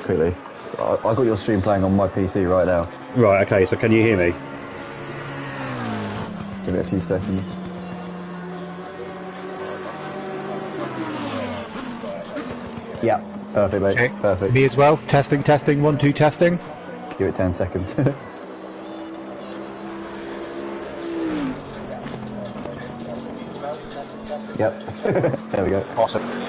Quickly, so I got your stream playing on my PC right now. Right, okay, so can you hear me? Give it a few seconds. Yeah, perfect, mate. Okay. Perfect. Me as well. Testing, testing, 1, 2, testing. Give it 10 seconds. Yep. There we go. Awesome.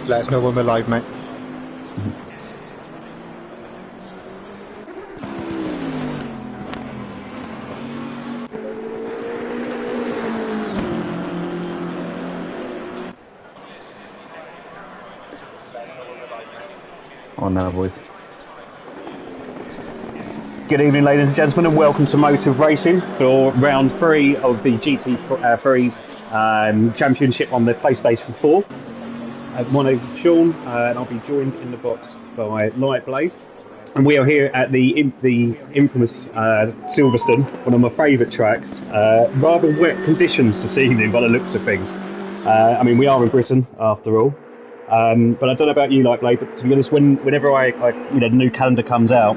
Let us know when we're live, mate. On now, boys. Good evening, ladies and gentlemen, and welcome to Motive Racing for round 3 of the GT3's championship on the PlayStation 4. My name is Sean, and I'll be joined in the box by Lightblade. And we are here at the infamous Silverstone, one of my favourite tracks. Rather wet conditions this evening by the looks of things. I mean, we are in Britain, after all. But I don't know about you, Lightblade, but to be honest, whenever the new calendar comes out,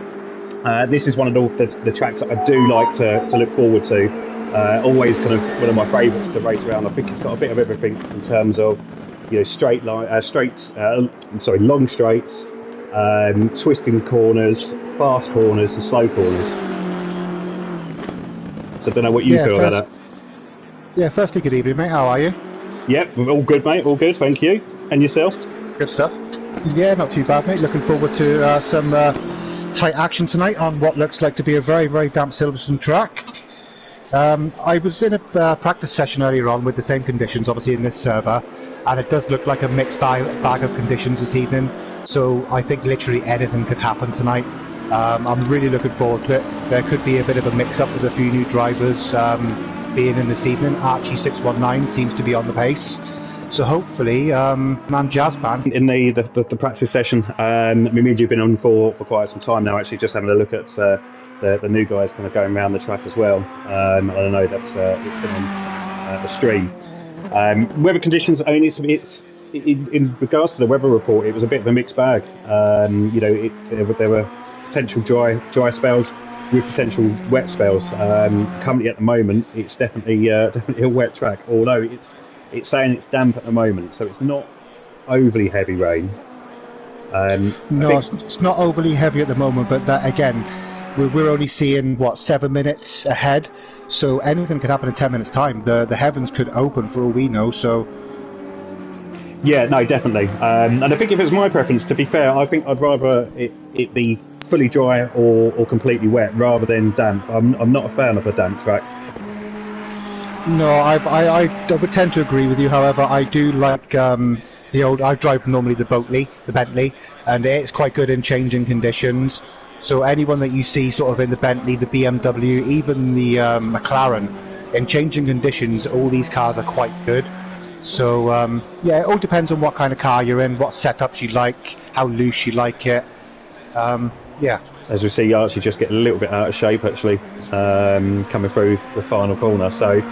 this is one of the tracks that I do like to look forward to. Always kind of one of my favourites to race around. I think it's got a bit of everything in terms of, long straights, twisting corners, fast corners, and slow corners. So I don't know what you feel about that. Yeah, firstly, good evening, mate. How are you? Yep, all good, mate. All good, thank you. And yourself? Good stuff. Yeah, not too bad, mate. Looking forward to some tight action tonight on what looks like to be a very, very damp Silverstone track. I was in a practice session earlier on with the same conditions, obviously in this server, and it does look like a mixed bag of conditions this evening. So I think literally anything could happen tonight. I'm really looking forward to it. There could be a bit of a mix-up with a few new drivers being in this evening. Archie619 seems to be on the pace. So hopefully, Jazzman. In the practice session, me and you've been on for quite some time now, actually, just having a look at the new guys kind of going around the track as well. I don't know, that's it's been on the stream. Weather conditions, I mean, it's in regards to the weather report, it was a bit of a mixed bag. There were potential dry spells with potential wet spells. Currently at the moment, it's definitely a wet track, although it's saying it's damp at the moment, so it's not overly heavy rain. It's not overly heavy at the moment, but that again, we're only seeing 7 minutes ahead, so anything could happen in 10 minutes' time. The heavens could open for all we know. So yeah, no, definitely. And I think if it's my preference, to be fair, I think I'd rather it be fully dry or completely wet rather than damp. I'm not a fan of a damp track. No, I would tend to agree with you. However, I do like the old. I drive normally the Bentley, and it's quite good in changing conditions. So anyone that you see sort of in the Bentley, the BMW, even the McLaren, in changing conditions, all these cars are quite good. So yeah, it all depends on what kind of car you're in, what setups you like, how loose you like it. Yeah. As we see, Archie just get a little bit out of shape actually, coming through the final corner. So,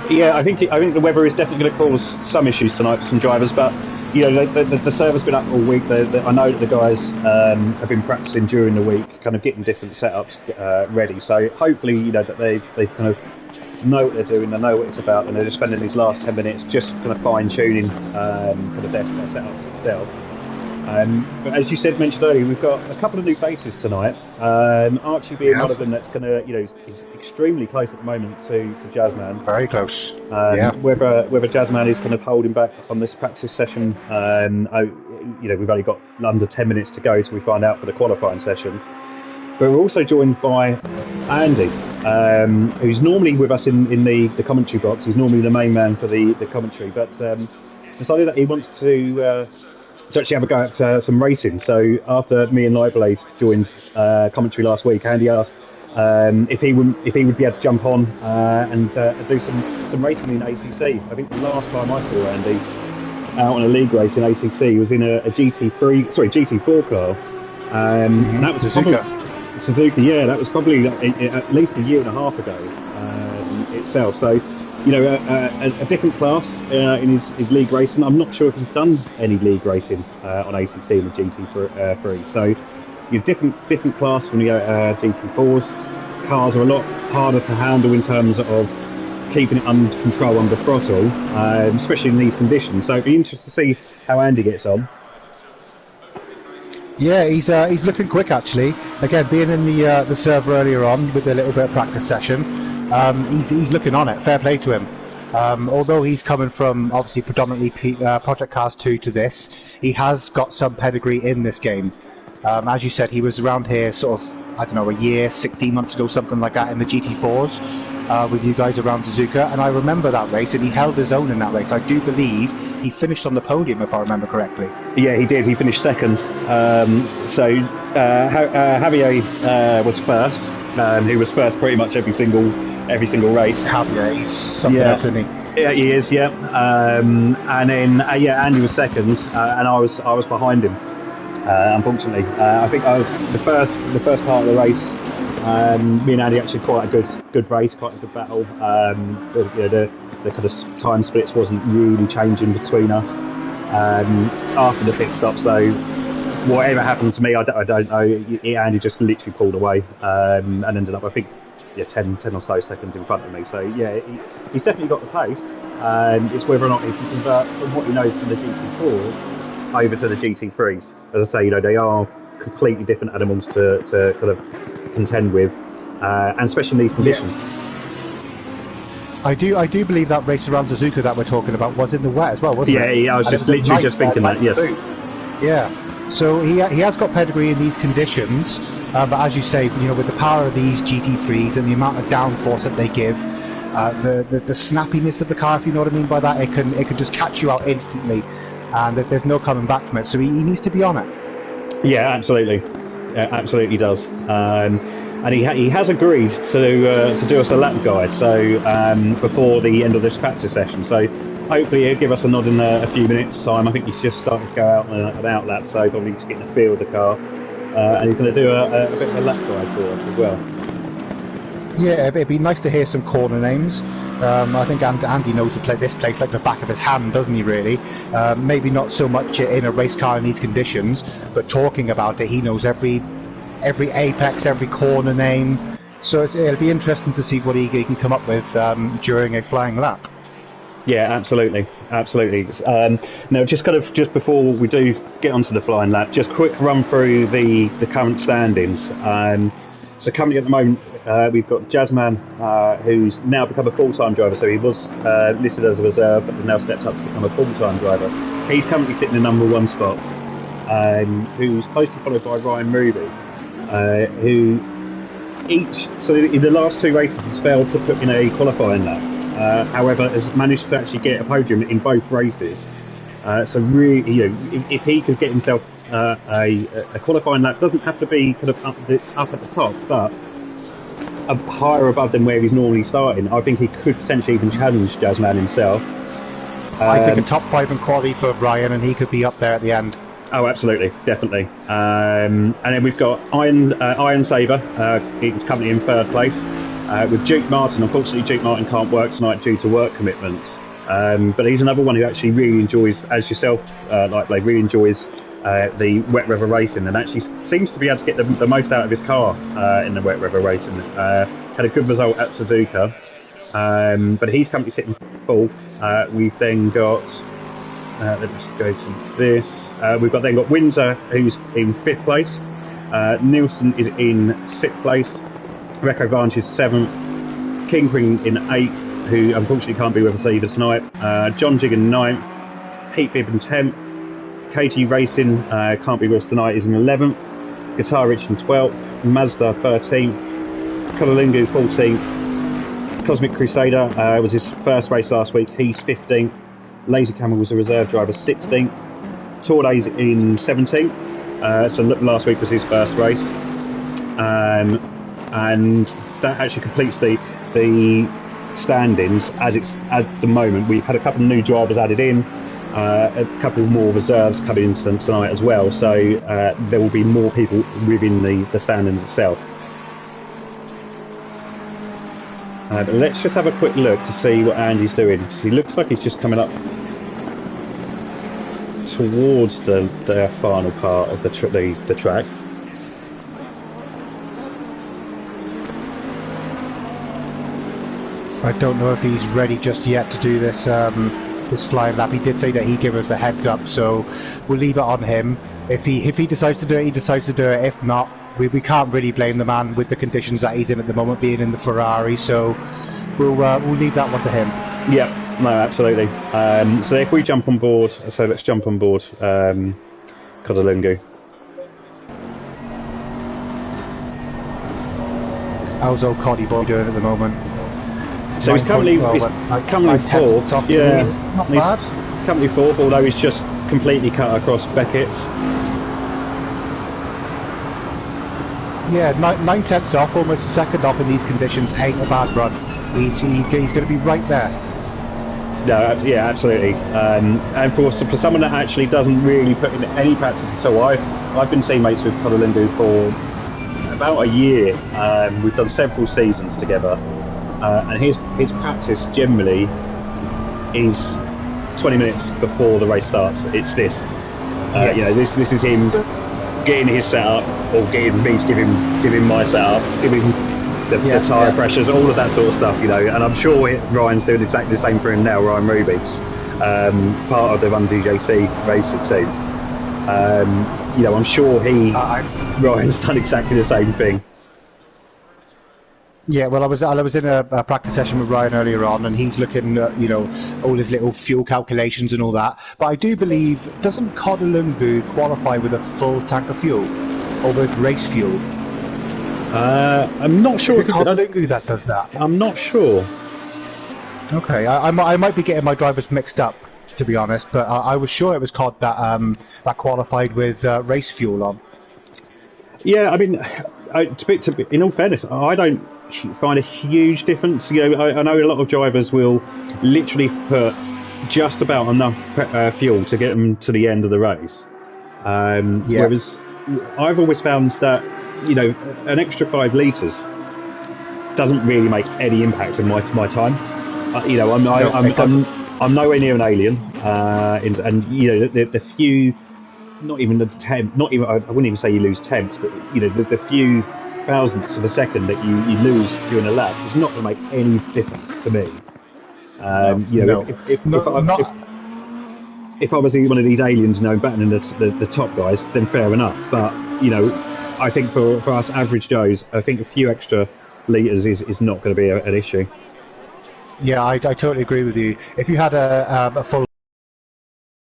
yeah, I think the weather is definitely going to cause some issues tonight for some drivers. But the server's been up all week. I know that the guys have been practicing during the week, kind of getting different setups ready. So hopefully, that they kind of know what they're doing, they know what it's about, and they're just spending these last 10 minutes just kind of fine tuning for the best setups itself. But as you mentioned earlier, we've got a couple of new faces tonight. Archie being one of them that's going to, is extremely close at the moment to Jazzman. Very close. Whether Jazzman is kind of holding back on this practice session, we've only got under 10 minutes to go till we find out for the qualifying session. But we're also joined by Andy, who's normally with us in the commentary box. He's normally the main man for the commentary, but decided that he wants to actually have a go at some racing. So after me and Lightblade joined commentary last week, Andy asked if he would be able to jump on and do some racing in ACC. I think the last time I saw Andy out on a league race in ACC was in a GT4 car. And that was Suzuka, yeah, that was probably at least a year and a half ago itself. So, a different class in his league racing. I'm not sure if he's done any league racing on ACC in the GT3. So, you're different class when you go GT4s. Cars are a lot harder to handle in terms of keeping it under control under throttle, especially in these conditions. So, it'd be interesting to see how Andy gets on. Yeah, he's looking quick actually. Again, being in the server earlier on with a little bit of practice session, he's looking on it. Fair play to him. Although he's coming from obviously predominantly Project Cars 2 to this, he has got some pedigree in this game. As you said, he was around here sort of, I don't know, a year, 16 months ago, something like that, in the GT4s with you guys around Suzuka, and I remember that race, and he held his own in that race. I do believe he finished on the podium, if I remember correctly. Yeah, he did. He finished second. Javier was first. He was first pretty much every single race. Javier, he's something else, isn't he? Yeah, he is. Yeah. And then Andy was second, and I was behind him. Unfortunately, I think I was the first part of the race. Me and Andy actually quite a good race, quite a good battle. The kind of time splits wasn't really changing between us. After the pit stops, though, whatever happened to me, I don't know. Andy just literally pulled away and ended up, I think, 10 or so seconds in front of me. So yeah, he's definitely got the pace. It's whether or not he can convert from what he knows from the GT4s over to the GT3s. As I say, they are completely different animals to kind of contend with, and especially in these conditions. Yeah. I do believe that race around Suzuka that we're talking about was in the wet as well, wasn't it? Yeah, I was just literally just thinking that. Yes. Yeah. So he has got pedigree in these conditions, but as you say, with the power of these GT3s and the amount of downforce that they give, the snappiness of the car, if you know what I mean by that, it can just catch you out instantly, and there's no coming back from it. So he needs to be on it. Yeah, absolutely. Absolutely does. And he has agreed to do us a lap guide. So before the end of this practice session. So hopefully he'll give us a nod in a few minutes' time. I think he's just starting to go out an out lap, so probably to get in the feel of the car. And he's going to do a bit of a lap guide for us as well. Yeah, it'd be nice to hear some corner names. I think Andy knows this place like the back of his hand, doesn't he, really? Maybe not so much in a race car in these conditions, but talking about it, he knows every apex, every corner name. So it'll be interesting to see what he can come up with during a flying lap. Yeah, absolutely. Now, just before we do get onto the flying lap, just quick run through the current standings. So currently at the moment, we've got Jazzman, who's now become a full-time driver. So he was listed as a reserve, but has now stepped up to become a full-time driver. He's currently sitting in the number 1 spot, who's closely followed by Ryan Ruby, who so in the last 2 races has failed to put in a qualifying lap. However, has managed to actually get a podium in both races. So really, if he could get himself a qualifying lap, doesn't have to be kind of up at the top, but higher above than where he's normally starting, I think he could potentially even challenge Jazzman himself. I think a top 5 in quality for Ryan, and he could be up there at the end. Oh, absolutely, definitely. And then we've got Iron Saber. He's currently in 3rd place. With Duke Martin, unfortunately Duke Martin can't work tonight due to work commitments, but he's another one who actually really enjoys, as yourself, really enjoys the wet weather racing, and actually seems to be able to get the most out of his car in the wet weather racing. Had a good result at Suzuka, but he's currently sitting 4th. We've then got let me just go to this. We've got Windsor, who's in 5th place. Nielsen is in 6th place. Recco Vantage 7th, Kingpin in 8th, who unfortunately can't be with us either tonight. John Jig in 9th, Pete Bibb in 10th, KG Racing can't be with us tonight, is in 11th, Guitar Rich in 12th, Mazda 13th, Kolalingu 14th, Cosmic Crusader was his first race last week, he's 15th, Lazy Camel was a reserve driver 16th, Torday's in 17th, so last week was his first race. And that actually completes the standings as it's at the moment. We've had a couple of new drivers added in, a couple more reserves coming into them tonight as well, so there will be more people within the standings itself. But let's just have a quick look to see what Andy's doing. So he looks like he's just coming up towards the final part of the track. I don't know if he's ready just yet to do this flying lap. He did say that he'd give us the heads up, so we'll leave it on him. If he decides to do it, he decides to do it. If not, we can't really blame the man with the conditions that he's in at the moment, being in the Ferrari. So we'll leave that one to him. Yeah, no, absolutely. So if we jump on board, so let's jump on board Kodalungu. How's old Coddy boy doing at the moment? So he's currently fourth. Yeah, not bad. He's currently fourth, although he's just completely cut across Beckett. Yeah, 9/10 off, almost a second off in these conditions. Ain't a bad run. He's going to be right there. No, yeah, absolutely. And for someone that actually doesn't really put in any practice at all, I've been teammates with Kodalungu for about a year. We've done several seasons together, and his practice generally is 20 minutes before the race starts. It's this. You know, this is him getting his setup, or getting me to give him my setup, giving the tyre pressures, all of that sort of stuff, you know. And I'm sure Ryan's doing exactly the same for him now. Ryan Rubix, part of the Run DJC racing team. You know, I'm sure Ryan's done exactly the same thing. Yeah, well, I was in a practice session with Ryan earlier on, and he's looking at, you know, all his little fuel calculations and all that. But I do believe, doesn't Kodalungu qualify with a full tank of fuel, or with race fuel? I'm not sure. Is it Kodalungu that does that? I'm not sure. Okay, I might be getting my drivers mixed up, to be honest, but I was sure it was Cod that that qualified with race fuel on. Yeah, I mean, in all fairness, I don't find a huge difference. You know, I know a lot of drivers will literally put just about enough fuel to get them to the end of the race. Whereas I've always found that, you know, an extra 5 litres doesn't really make any impact on my time. You know, I'm nowhere near an alien, and you know, the few, not even the temp, not even, I wouldn't even say you lose temps, but you know, the few thousandths of a second that you lose during a lap is not going to make any difference to me. You know, if I was one of these aliens, you know, battling the top guys, then fair enough. But you know, I think for us average Joes, I think a few extra litres is not going to be an issue. Yeah, I totally agree with you. If you had a full,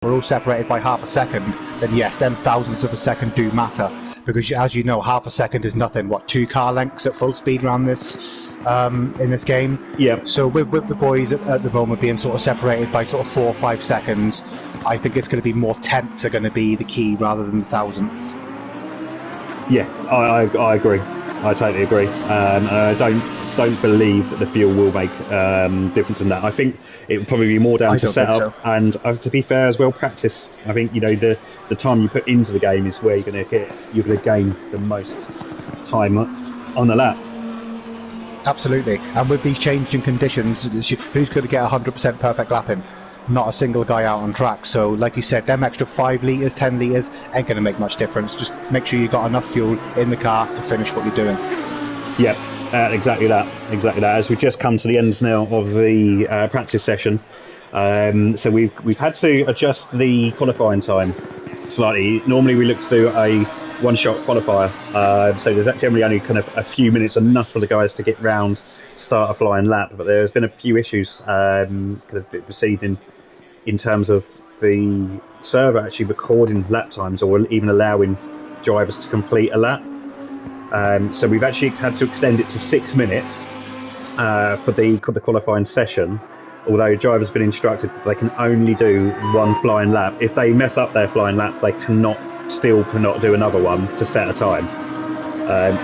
we're all separated by half a second, then yes, them thousandths of a second do matter. Because as you know, half a second is nothing. What, 2 car lengths at full speed around this in this game? Yeah. So with the boys at the moment being sort of separated by sort of 4 or 5 seconds, I think it's going to be more tenths are going to be the key rather than the thousandths. Yeah, I agree. I totally agree. And I don't believe that the fuel will make difference in that. I think it would probably be more down to setup and, to be fair as well, practice. I think, you know, the time you put into the game is where you're going to gain the most time on the lap. Absolutely. And with these changing conditions, who's going to get 100% perfect lapping? Not a single guy out on track. So like you said, them extra 5 litres, 10 litres ain't going to make much difference. Just make sure you got enough fuel in the car to finish what you're doing. Yeah, exactly that. As we've just come to the ends now of the practice session, so we've had to adjust the qualifying time slightly. Normally we look to do a one-shot qualifier, so there's generally only kind of a few minutes, enough for the guys to get round, start a flying lap. But there's been a few issues kind of this evening in terms of the server actually recording lap times or even allowing drivers to complete a lap. So we've actually had to extend it to 6 minutes for the qualifying session, although drivers have been instructed that they can only do one flying lap. If they mess up their flying lap, they cannot do another one to set a time.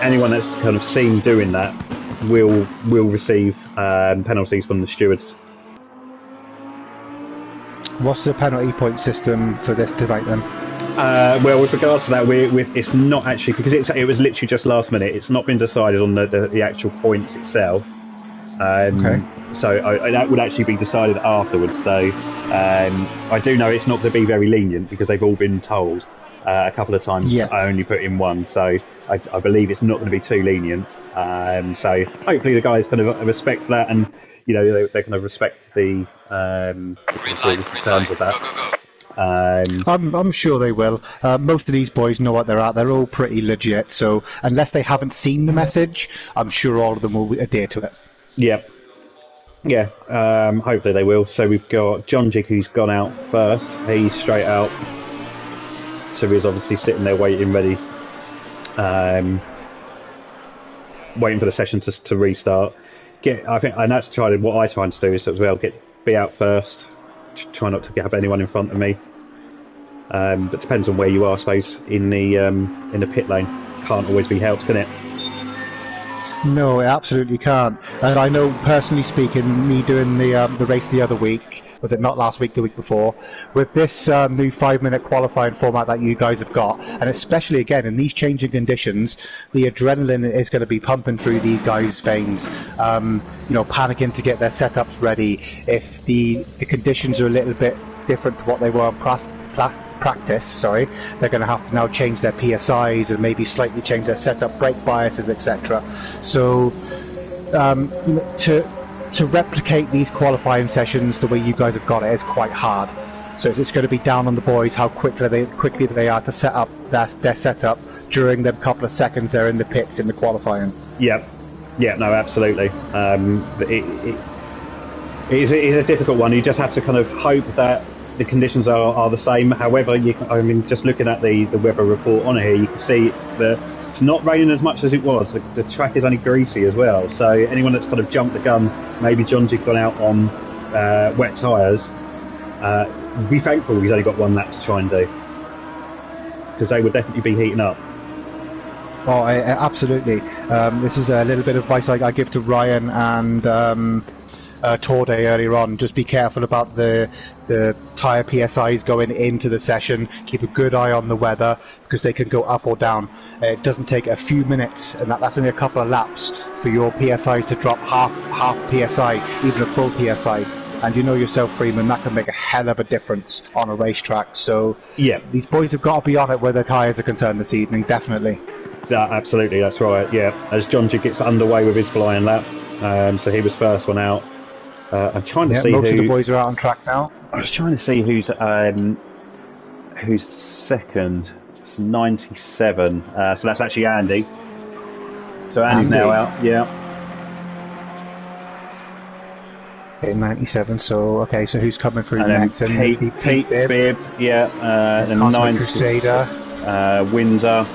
Anyone that's kind of seen doing that will receive penalties from the stewards. What's the penalty point system for this tonight then? Well, with regards to that, it's not actually, because it was literally just last minute. It's not been decided on the actual points itself. Okay. So that would actually be decided afterwards. So I do know it's not going to be very lenient because they've all been told a couple of times I only put in one. So I believe it's not going to be too lenient. So hopefully the guys kind of respect that, and you know they kind of respect the terms of that. I'm sure they will. Most of these boys know what they're at. They're all pretty legit. So unless they haven't seen the message, I'm sure all of them will adhere to it. Yep. Yeah, hopefully they will. So we've got John Jig, who's gone out first. He's straight out. So he's obviously sitting there waiting, ready, waiting for the session to restart. I think, and that's what I try to do is as well be out first. Try not to have anyone in front of me. But it depends on where you are, I suppose. In the pit lane, can't always be helped, can it? No, it absolutely can't. And I know, personally speaking, me doing the race the other week, was it not last week, the week before, with this new 5-minute qualifying format that you guys have got, and especially again in these changing conditions, the adrenaline is going to be pumping through these guys' veins. Panicking to get their setups ready. If the conditions are a little bit different to what they were on practice, they're going to have to now change their PSIs and maybe slightly change their setup, brake biases, etc. So to replicate these qualifying sessions the way you guys have got it is quite hard. So it's going to be down on the boys how quickly they are to set up their setup during the couple of seconds they're in the pits in the qualifying. Yeah, no, absolutely. It is a difficult one. You just have to kind of hope that the conditions are the same. However, just looking at the weather report on here, you can see it's not raining as much as it was. The track is only greasy as well. So anyone that's kind of jumped the gun, maybe John Jig gone out on wet tyres, be thankful he's only got one lap to try and do, because they would definitely be heating up. Oh, absolutely. This is a little bit of advice I give to Ryan and Tour Day earlier on. Just be careful about the tyre PSIs going into the session. Keep a good eye on the weather, because they can go up or down. It doesn't take a few minutes, and that's only a couple of laps, for your PSIs to drop half PSI, even a full PSI. And you know yourself, Freeman, that can make a hell of a difference on a racetrack. So yeah, these boys have got to be on it where their tyres are concerned this evening, definitely. Yeah, absolutely, that's right. Yeah, as John Jig gets underway with his flying lap, so he was first one out. I'm trying to see most of the boys are out on track now. I was trying to see who's second. It's 97. So that's actually Andy. So Andy's now out. Yeah. Okay, 97. So who's coming through and next? And Pete Bibb. Yeah. And 90 Crusader. Windsor.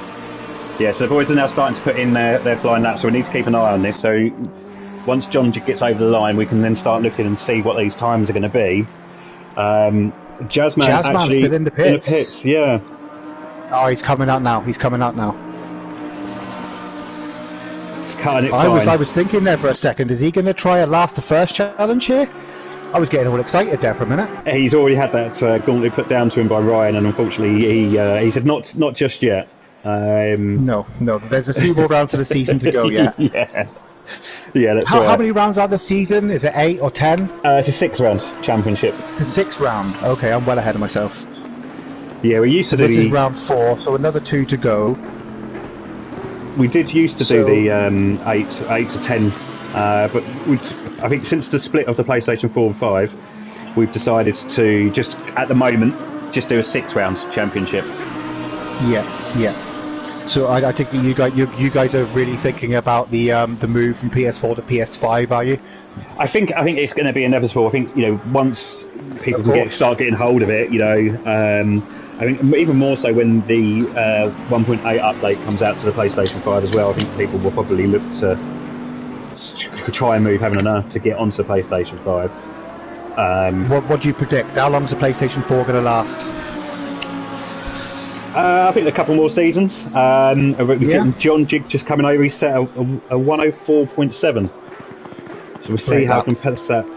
Yeah. So the boys are now starting to put in their flying laps. So we need to keep an eye on this. So once John gets over the line, we can then start looking and see what these times are going to be. Jazzman's actually still in the pits. In the pits, yeah. Oh, he's coming out now. It's cutting it fine. I was thinking there for a second, is he going to try a last to first challenge here? I was getting all excited there for a minute. He's already had that gauntlet put down to him by Ryan, and unfortunately he said not just yet. No, there's a few more rounds of the season to go yet. Yeah, that's right. How many rounds are the season? Is it 8 or 10? It's a 6-round championship. It's a 6-round. Okay, I'm well ahead of myself. Yeah, we used to do. This is round 4, so another 2 to go. We did used to do the 8 to 10, but I think since the split of the PlayStation 4 and 5, we've decided to just at the moment just do a 6-round championship. Yeah. So I think that you guys are really thinking about the move from PS4 to PS5, are you? I think it's going to be inevitable. I think once people start getting hold of it, I think even more so when the 1.8 update comes out to the PlayStation 5 as well. I think people will probably look to try and move heaven and earth to get onto the PlayStation 5. What do you predict? How long is the PlayStation 4 going to last? I think a couple more seasons. Getting John Jig just coming over. He's set a 104.7. So we'll see how competitive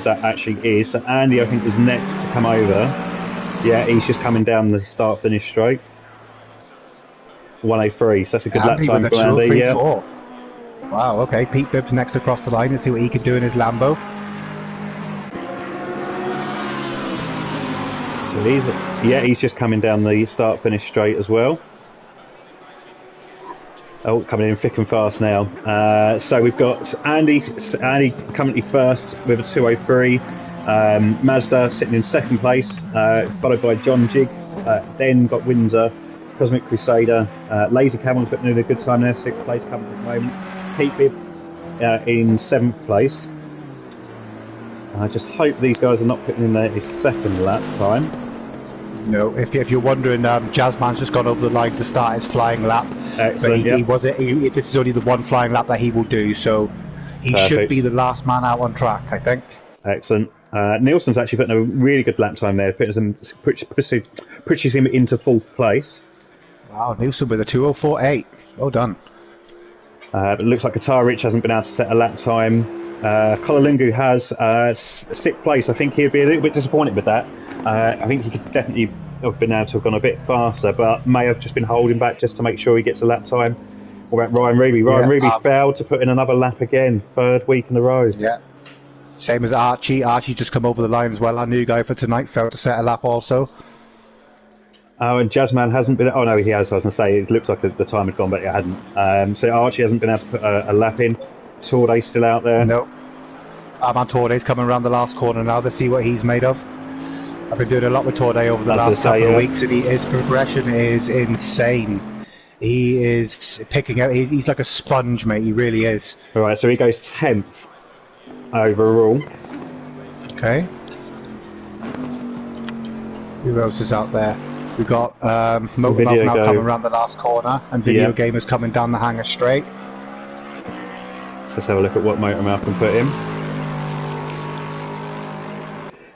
that actually is. So Andy, I think, is next to come over. Yeah, he's just coming down the start-finish straight. 103. So that's a good lap time for Andy. Yeah. Wow. Okay. Pete Bibb's next across the line and see what he can do in his Lambo. So he's just coming down the start-finish straight as well. Oh, coming in thick and fast now. So we've got Andy currently first with a 203. Mazda sitting in second place, followed by John Jig. Then got Windsor, Cosmic Crusader, Laser Camel's putting in a good time there, 6th place coming at the moment. Pete Bibb in 7th place. I just hope these guys are not putting in their second lap time. No, if you're wondering, Jazzman's just gone over the line to start his flying lap. Excellent, But this is only the one flying lap that he will do, so he should be the last man out on track, I think. Excellent. Nielsen's actually putting a really good lap time there, pushes him into fourth place. Wow, Nielsen with a 2:04.8. Well done. It looks like Qatar Rich hasn't been able to set a lap time. Kolalungu has sixth place. I think he'd be a little bit disappointed with that. I think he could definitely have been able to have gone a bit faster, but may have just been holding back just to make sure he gets a lap time. What about Ryan Reeby? Ryan Reeby failed to put in another lap again, third week in a row. Yeah. Same as Archie. Archie just come over the line as well. Our new guy for tonight failed to set a lap also. Oh, and Jazzman hasn't been... Oh, no, he has. I was going to say, it looks like the time had gone, but it hadn't. So Archie hasn't been able to put a lap in. Torday's still out there. No. Armand Torday's coming around the last corner now to see what he's made of. I've been doing a lot with Torday over the last couple of weeks, and his progression is insane. He is picking out... He's like a sponge, mate. He really is. All right, so he goes 10th overall. Okay. Who else is out there? We've got Motormouth now coming around the last corner, and Video Gamers coming down the hangar straight. So let's have a look at what Motormouth can put in.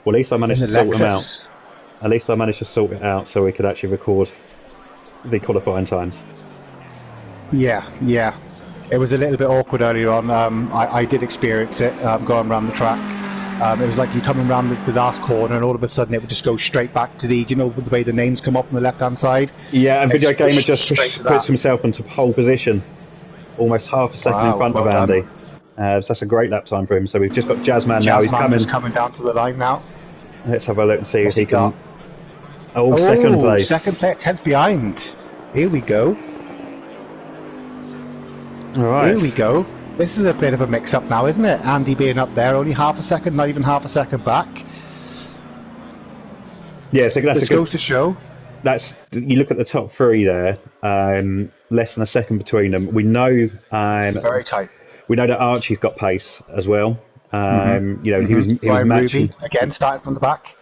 Well, at least I managed to sort them out. At least I managed to sort it out so we could actually record the qualifying times. Yeah, yeah. It was a little bit awkward earlier on. I did experience it going around the track. It was like you coming around the last corner and all of a sudden it would just go straight back to the, the way the names come up on the left hand side? Yeah, and Video Gamer just puts himself into pole position, almost half a second in front of Andy. So that's a great lap time for him. So we've just got Jazzman now. He's coming down to the line now. Let's have a look and see if he can... Oh, second place. Second place, 10th behind. Here we go. All right. Here we go. This is a bit of a mix-up now, isn't it? Andy being up there, only half a second, not even half a second back. Yeah, so that's this goes to show. You look at the top three there, less than a second between them. We know... very tight. We know that Archie's got pace as well. He was Ryan matching... Ruby, again, starting from the back.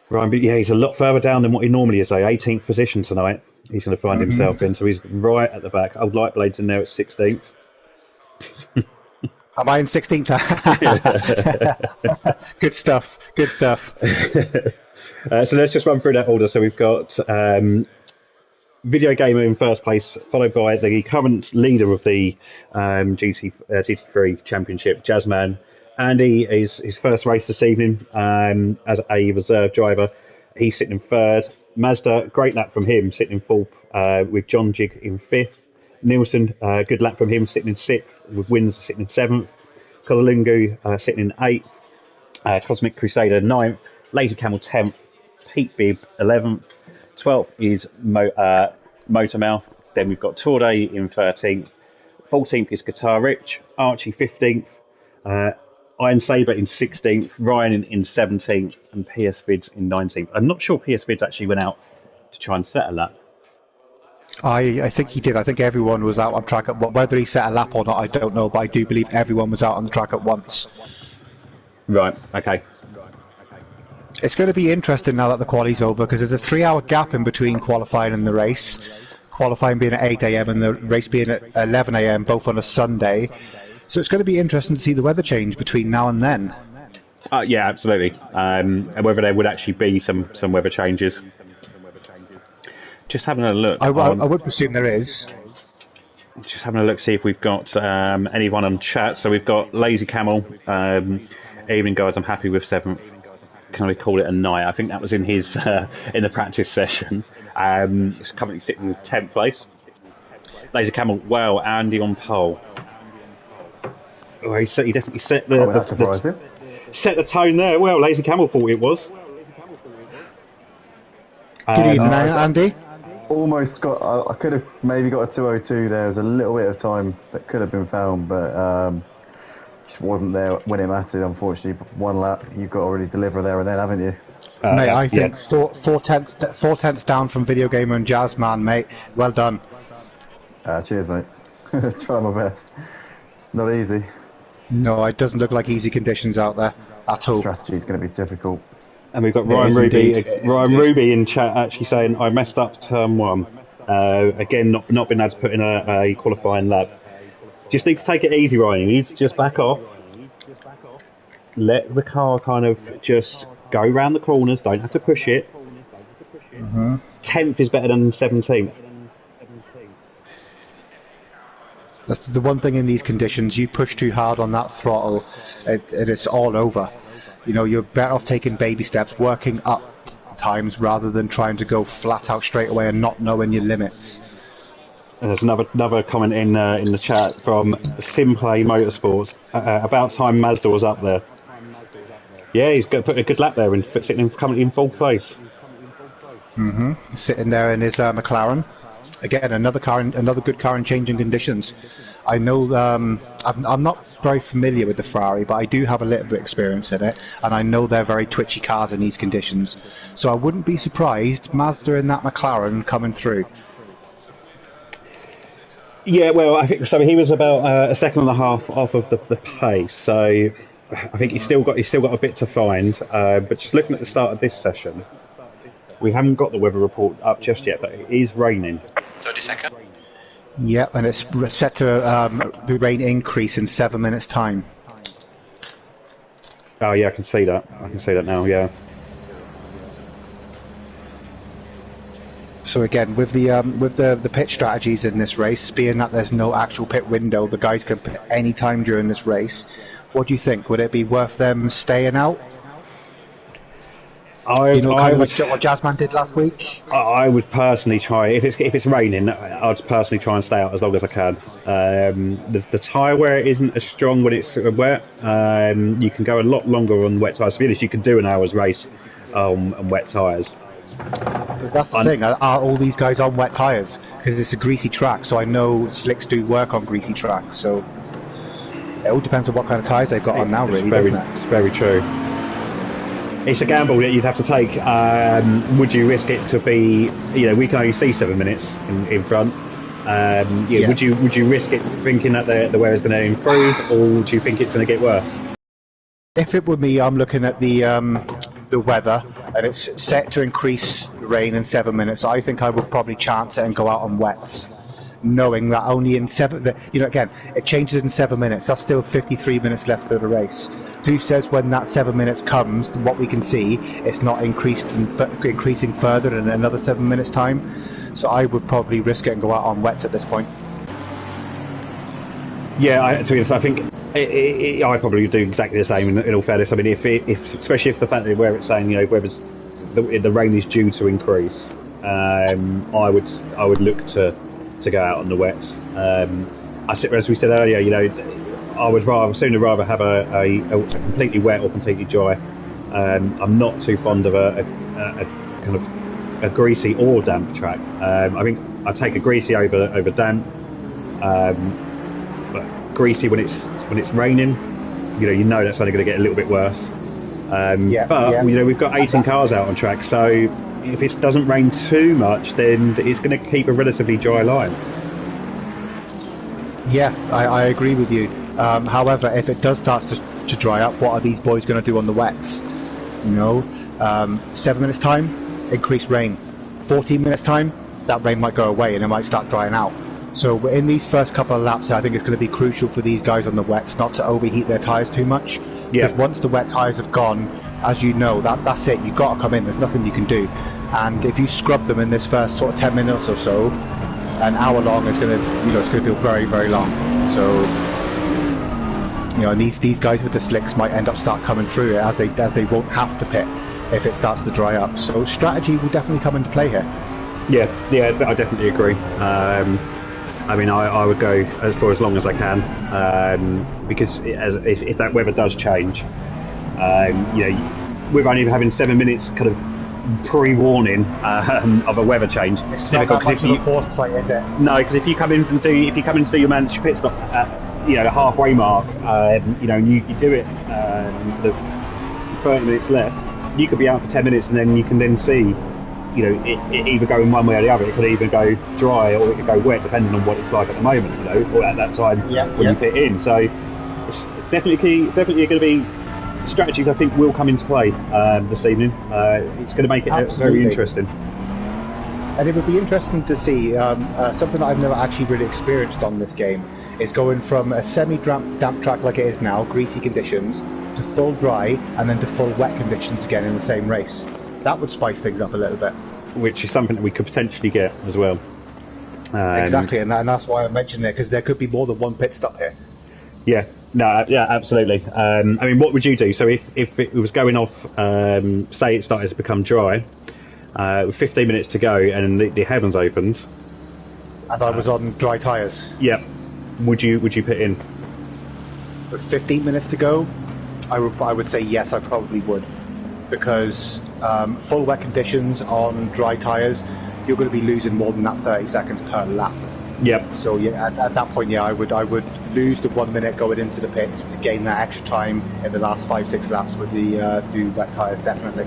Ryan, yeah, he's a lot further down than what he normally is, 18th position tonight. He's going to find himself in, so he's right at the back. Old Lightblade's in there at 16th. Am I in 16th? Good stuff. Good stuff. So let's just run through that order. So we've got Video Gamer in first place, followed by the current leader of the GT3 Championship, Jazzman. Andy is his first race this evening as a reserve driver. He's sitting in third. Mazda, great lap from him, sitting in fourth, with John Jig in fifth. Nielsen, good lap from him, sitting in sixth, with Wins sitting in seventh. Kolalungu sitting in eighth. Cosmic Crusader ninth. Laser Camel 10th. Pete Bibb 11th. 12th is Motormouth. Then we've got Torday in 13th. 14th is Guitar Rich. Archie 15th. Iron Saber in 16th, Ryan in 17th, and PS Vids in 19th. I'm not sure PS Vids actually went out to try and set a lap. I think he did. I think everyone was out on track. Whether he set a lap or not, I don't know, but I do believe everyone was out on the track at once. Right, okay. It's going to be interesting now that the quali's over, because there's a 3-hour gap in between qualifying and the race. Qualifying being at 8 AM and the race being at 11 AM, both on a Sunday. So it's going to be interesting to see the weather change between now and then. Yeah, absolutely. And whether there would actually be some weather changes. Just having a look. I would presume there is. Just having a look, see if we've got anyone on chat. So we've got Lazy Camel. Evening, guys. I'm happy with 7th. Can we call it a night? I think that was in his in the practice session. He's currently sitting in 10th place. Lazy Camel. Wow, Andy on pole. Oh, he definitely set set the tone there. Well, Lazy Camel thought it was. Good evening, Andy. Almost got. I could have maybe got a 2:02 there. There was a little bit of time that could have been found, but just wasn't there when it mattered. Unfortunately, one lap you've got to already deliver there and then, haven't you? Mate, I think four tenths down from Video Gamer and Jazzman, mate. Well done. Cheers, mate. Try my best. Not easy. No, it doesn't look like easy conditions out there. at all. Strategy is going to be difficult. And we've got It is indeed. Ryan Ruby in chat actually saying, I messed up turn 1. Again, not been able to put in a qualifying lap. Just need to take it easy, Ryan. You need to just back off. Let the car kind of just go round the corners. Don't have to push it. 10th is better than 17th. That's the one thing in these conditions. You push too hard on that throttle, it's all over. You know, you're better off taking baby steps, working up times rather than trying to go flat out straight away and not knowing your limits. And there's another comment in the chat from Simplay Motorsports. About time Mazda was up there. Yeah, he's put a good lap there and coming in fourth place. Sitting there in his McLaren. Again, another good car in changing conditions. I know I'm not very familiar with the Ferrari, but I do have a little bit of experience in it, and I know they're very twitchy cars in these conditions. So I wouldn't be surprised Mazda in that McLaren coming through. Yeah, well, I think so. He was about a second and a half off of the pace, so I think he's still got a bit to find. But just looking at the start of this session, we haven't got the weather report up just yet, but it is raining. 30 seconds. Yeah, and it's set to the rain increase in 7 minutes' time. Oh yeah, I can see that. I can see that now. Yeah. So again, with the pit strategies in this race, being that there's no actual pit window, the guys can pit any time during this race. What do you think? Would it be worth them staying out? Kind of like what Jazzman did last week. I would personally try, if it's raining, I'd personally try and stay out as long as I can. The tyre wear isn't as strong when it's wet. You can go a lot longer on wet tyres. To be honest, you can do an hour's race on wet tyres. But that's the thing. Are all these guys on wet tyres? Because it's a greasy track, so I know slicks do work on greasy tracks. So it all depends on what kind of tyres they've got on now, really, doesn't it? It's very true. It's a gamble that you'd have to take. Would you risk it to be, we can only see 7 minutes in front. Yeah. Would you risk it thinking that the weather is going to improve, or do you think it's going to get worse? If it were me, I'm looking at the weather, and it's set to increase the rain in 7 minutes. I think I would probably chance it and go out on wets, knowing that only in again, it changes in 7 minutes. That's still 53 minutes left of the race. Who says when that 7 minutes comes, what we can see, it's not increasing further in another 7 minutes time? So I would probably risk it and go out on wets at this point. Yeah, to be honest, I think I probably do exactly the same. In all fairness, I mean, if especially if the fact that where it's saying whether the rain is due to increase, I would look to go out on the wets. As we said earlier, I would sooner rather have a completely wet or completely dry. I'm not too fond of a kind of a greasy or damp track. I think I take a greasy over damp. But greasy when it's raining, you know that's only going to get a little bit worse. We've got 18 cars out on track, so if it doesn't rain too much, then it's going to keep a relatively dry line. Yeah, I agree with you. However, if it does start to dry up, what are these boys going to do on the wets? 7 minutes time, increased rain. 14 minutes time, that rain might go away and it might start drying out. So in these first couple of laps, I think it's going to be crucial for these guys on the wets not to overheat their tyres too much. Yeah. Because once the wet tyres have gone, as you know, that's it. You've got to come in. There's nothing you can do. And if you scrub them in this first sort of 10 minutes or so, an hour long is going to, it's going to feel very, very long. So, and these guys with the slicks might start coming through it as they won't have to pit if it starts to dry up. So strategy will definitely come into play here. Yeah, I definitely agree. I would go for as long as I can, because if that weather does change, we're only having 7 minutes kind of pre-warning of a weather change. It's difficult because if you fourth play, is it? No, because if you come in to do your mandatory pit stop at the halfway mark, you do it the 30 minutes left, you could be out for 10 minutes and then you can then see. It either go in one way or the other. It could either go dry or it could go wet, depending on what it's like at the moment, or at that time when you pit in. So it's definitely going to be strategies I think will come into play this evening. It's going to make it very interesting. And it would be interesting to see something that I've never actually really experienced on this game is going from a semi-damp track like it is now, greasy conditions, to full dry and then to full wet conditions again in the same race. That would spice things up a little bit. Which is something that we could potentially get as well. Exactly, and that's why I mentioned it, because there could be more than one pit stop here. Yeah, no, yeah, absolutely. I mean, what would you do? So if it was going off, say it started to become dry, with 15 minutes to go and the heavens opened, and I was on dry tyres. Yeah, would you pit in? With 15 minutes to go, I would say yes, I probably would, because full wet conditions on dry tyres, you're going to be losing more than that 30 seconds per lap. Yep. So yeah, at that point, yeah, I would lose the 1 minute going into the pits to gain that extra time in the last 5-6 laps with the wet tyres, definitely.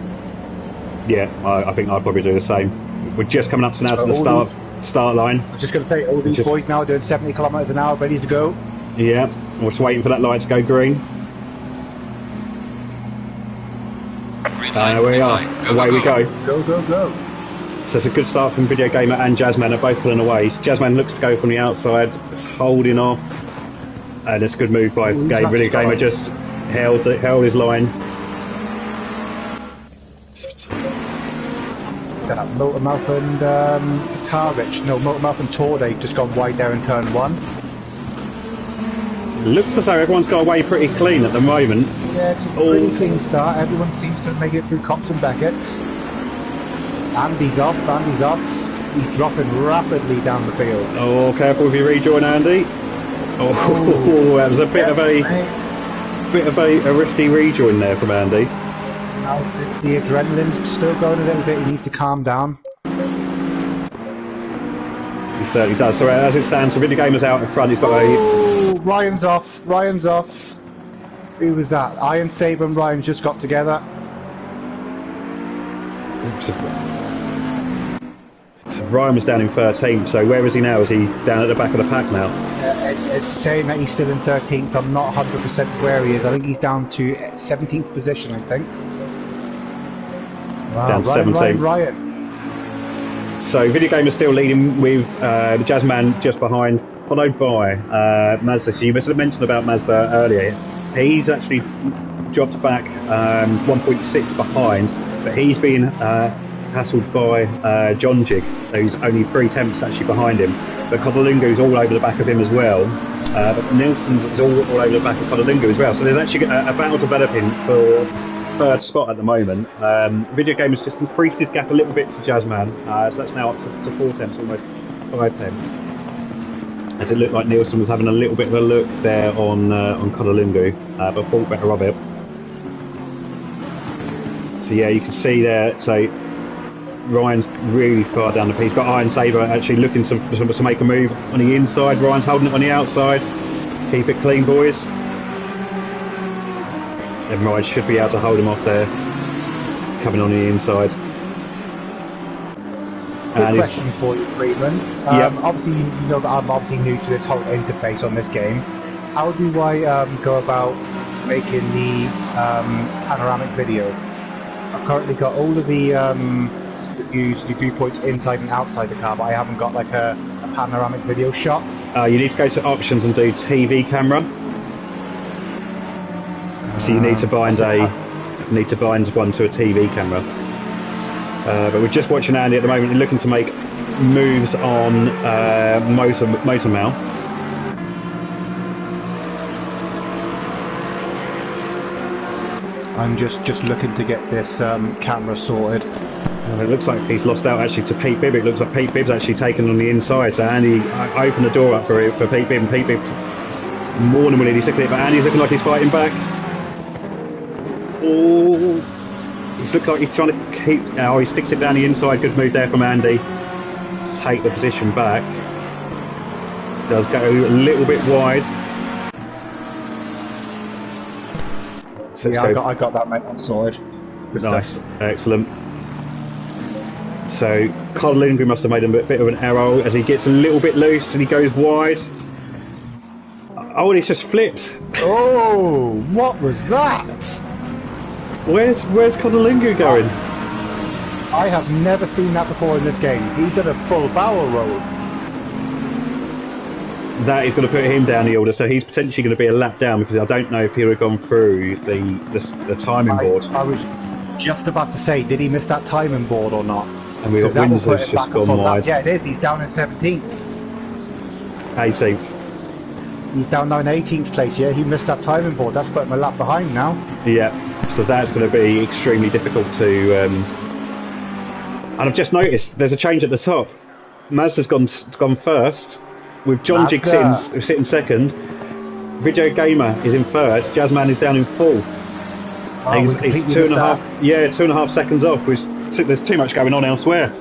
Yeah, I think I'd probably do the same. We're just coming up to the start line. I was just going to say, all these boys now doing 70 kilometres an hour, ready to go. Yeah, we're just waiting for that light to go green. We are. Away we go. Go, go, go. So it's a good start from Video Gamer and Jazzman are both pulling away. Jazzman looks to go from the outside, it's holding off, and it's a good move by Video Gamer, just held his line. Motormouth and Motormouth and Tor, they've just gone wide there in turn 1. Looks as though everyone's got away pretty clean at the moment. Yeah, it's a pretty clean start. Everyone seems to make it through Cops and Beckett's. Andy's off. He's dropping rapidly down the field. Oh, careful if you rejoin, Andy. Oh, that was a bit of a risky rejoin there from Andy. The adrenaline's still going a little bit. He needs to calm down. He certainly does. So as it stands, the Video Gamer's out in front. He's got Ryan's off. Who was that? Iron Saber and Ryan just got together. So Ryan was down in 13th, so where is he now? Is he down at the back of the pack now? It's saying that he's still in 13th. I'm not 100% where he is. I think he's down to 17th position, I think. Wow, down to 17th. Ryan. So Video Gamer still leading with the Jazzman just behind, followed by Mazda. So you must have mentioned about Mazda earlier. He's actually dropped back 1.6 behind, but he's been hassled by John Jig, who's only 3 tenths actually behind him. But Kodalungu's all over the back of him as well. But Nilsson's is all over the back of Kodalungu as well. So there's actually a battle developing for third spot at the moment. Video Gamer's just increased his gap a little bit to Jazzman, so that's now up to 4 tenths, almost 5 tenths. As it looked like Nilsson was having a little bit of a look there on Kodalungu, but thought better of it. So yeah, you can see there. So Ryan's really far down the piece. Got Iron Saber actually looking to make a move on the inside. Ryan's holding it on the outside. Keep it clean, boys. And Ryan should be able to hold him off there. Coming on the inside. Good question for you, Friedman. Yep. Obviously, you know that I'm obviously new to this whole interface on this game. How do I go about making the panoramic video? I've currently got all of the viewpoints inside and outside the car, but I haven't got like a panoramic video shot. You need to go to options and do TV camera. So you need to bind one to a TV camera. But we're just watching Andy at the moment. He's looking to make moves on Motormouth. I'm just looking to get this camera sorted. It looks like he's lost out actually to Pete Bibb. It looks like Pete Bibb's actually taken on the inside. So Andy opened the door up for Pete Bibb, and Pete Bibb more than willing. He's looking at it, but Andy's looking like he's fighting back. Oh, he's looked like he's trying to keep. Oh, he sticks it down the inside. Good move there from Andy to take the position back. Does go a little bit wide. So yeah, I got that, mate. I'm sorted. Good nice, stuff. Excellent. So Kodalungu must have made a bit of an error as he gets a little bit loose and he goes wide. Oh, and he's just flipped. Oh, what was that? Where's Kodalingu going? I have never seen that before in this game. He did a full barrel roll. That is going to put him down the order, so he's potentially going to be a lap down because I don't know if he would have gone through the timing board. I was just about to say, did he miss that timing board or not? And we've got Windsor's just gone wide. Yeah, it is. He's down in 17th. 18th. He's down now in 18th place, yeah. He missed that timing board. That's putting him a lap behind now. Yeah, so that's going to be extremely difficult to... And I've just noticed there's a change at the top. Mazda's gone first, with John Jig sitting second. Video Gamer is in third. Jazzman is down in fourth. Oh, he's 2.5 seconds off. There's too much going on elsewhere.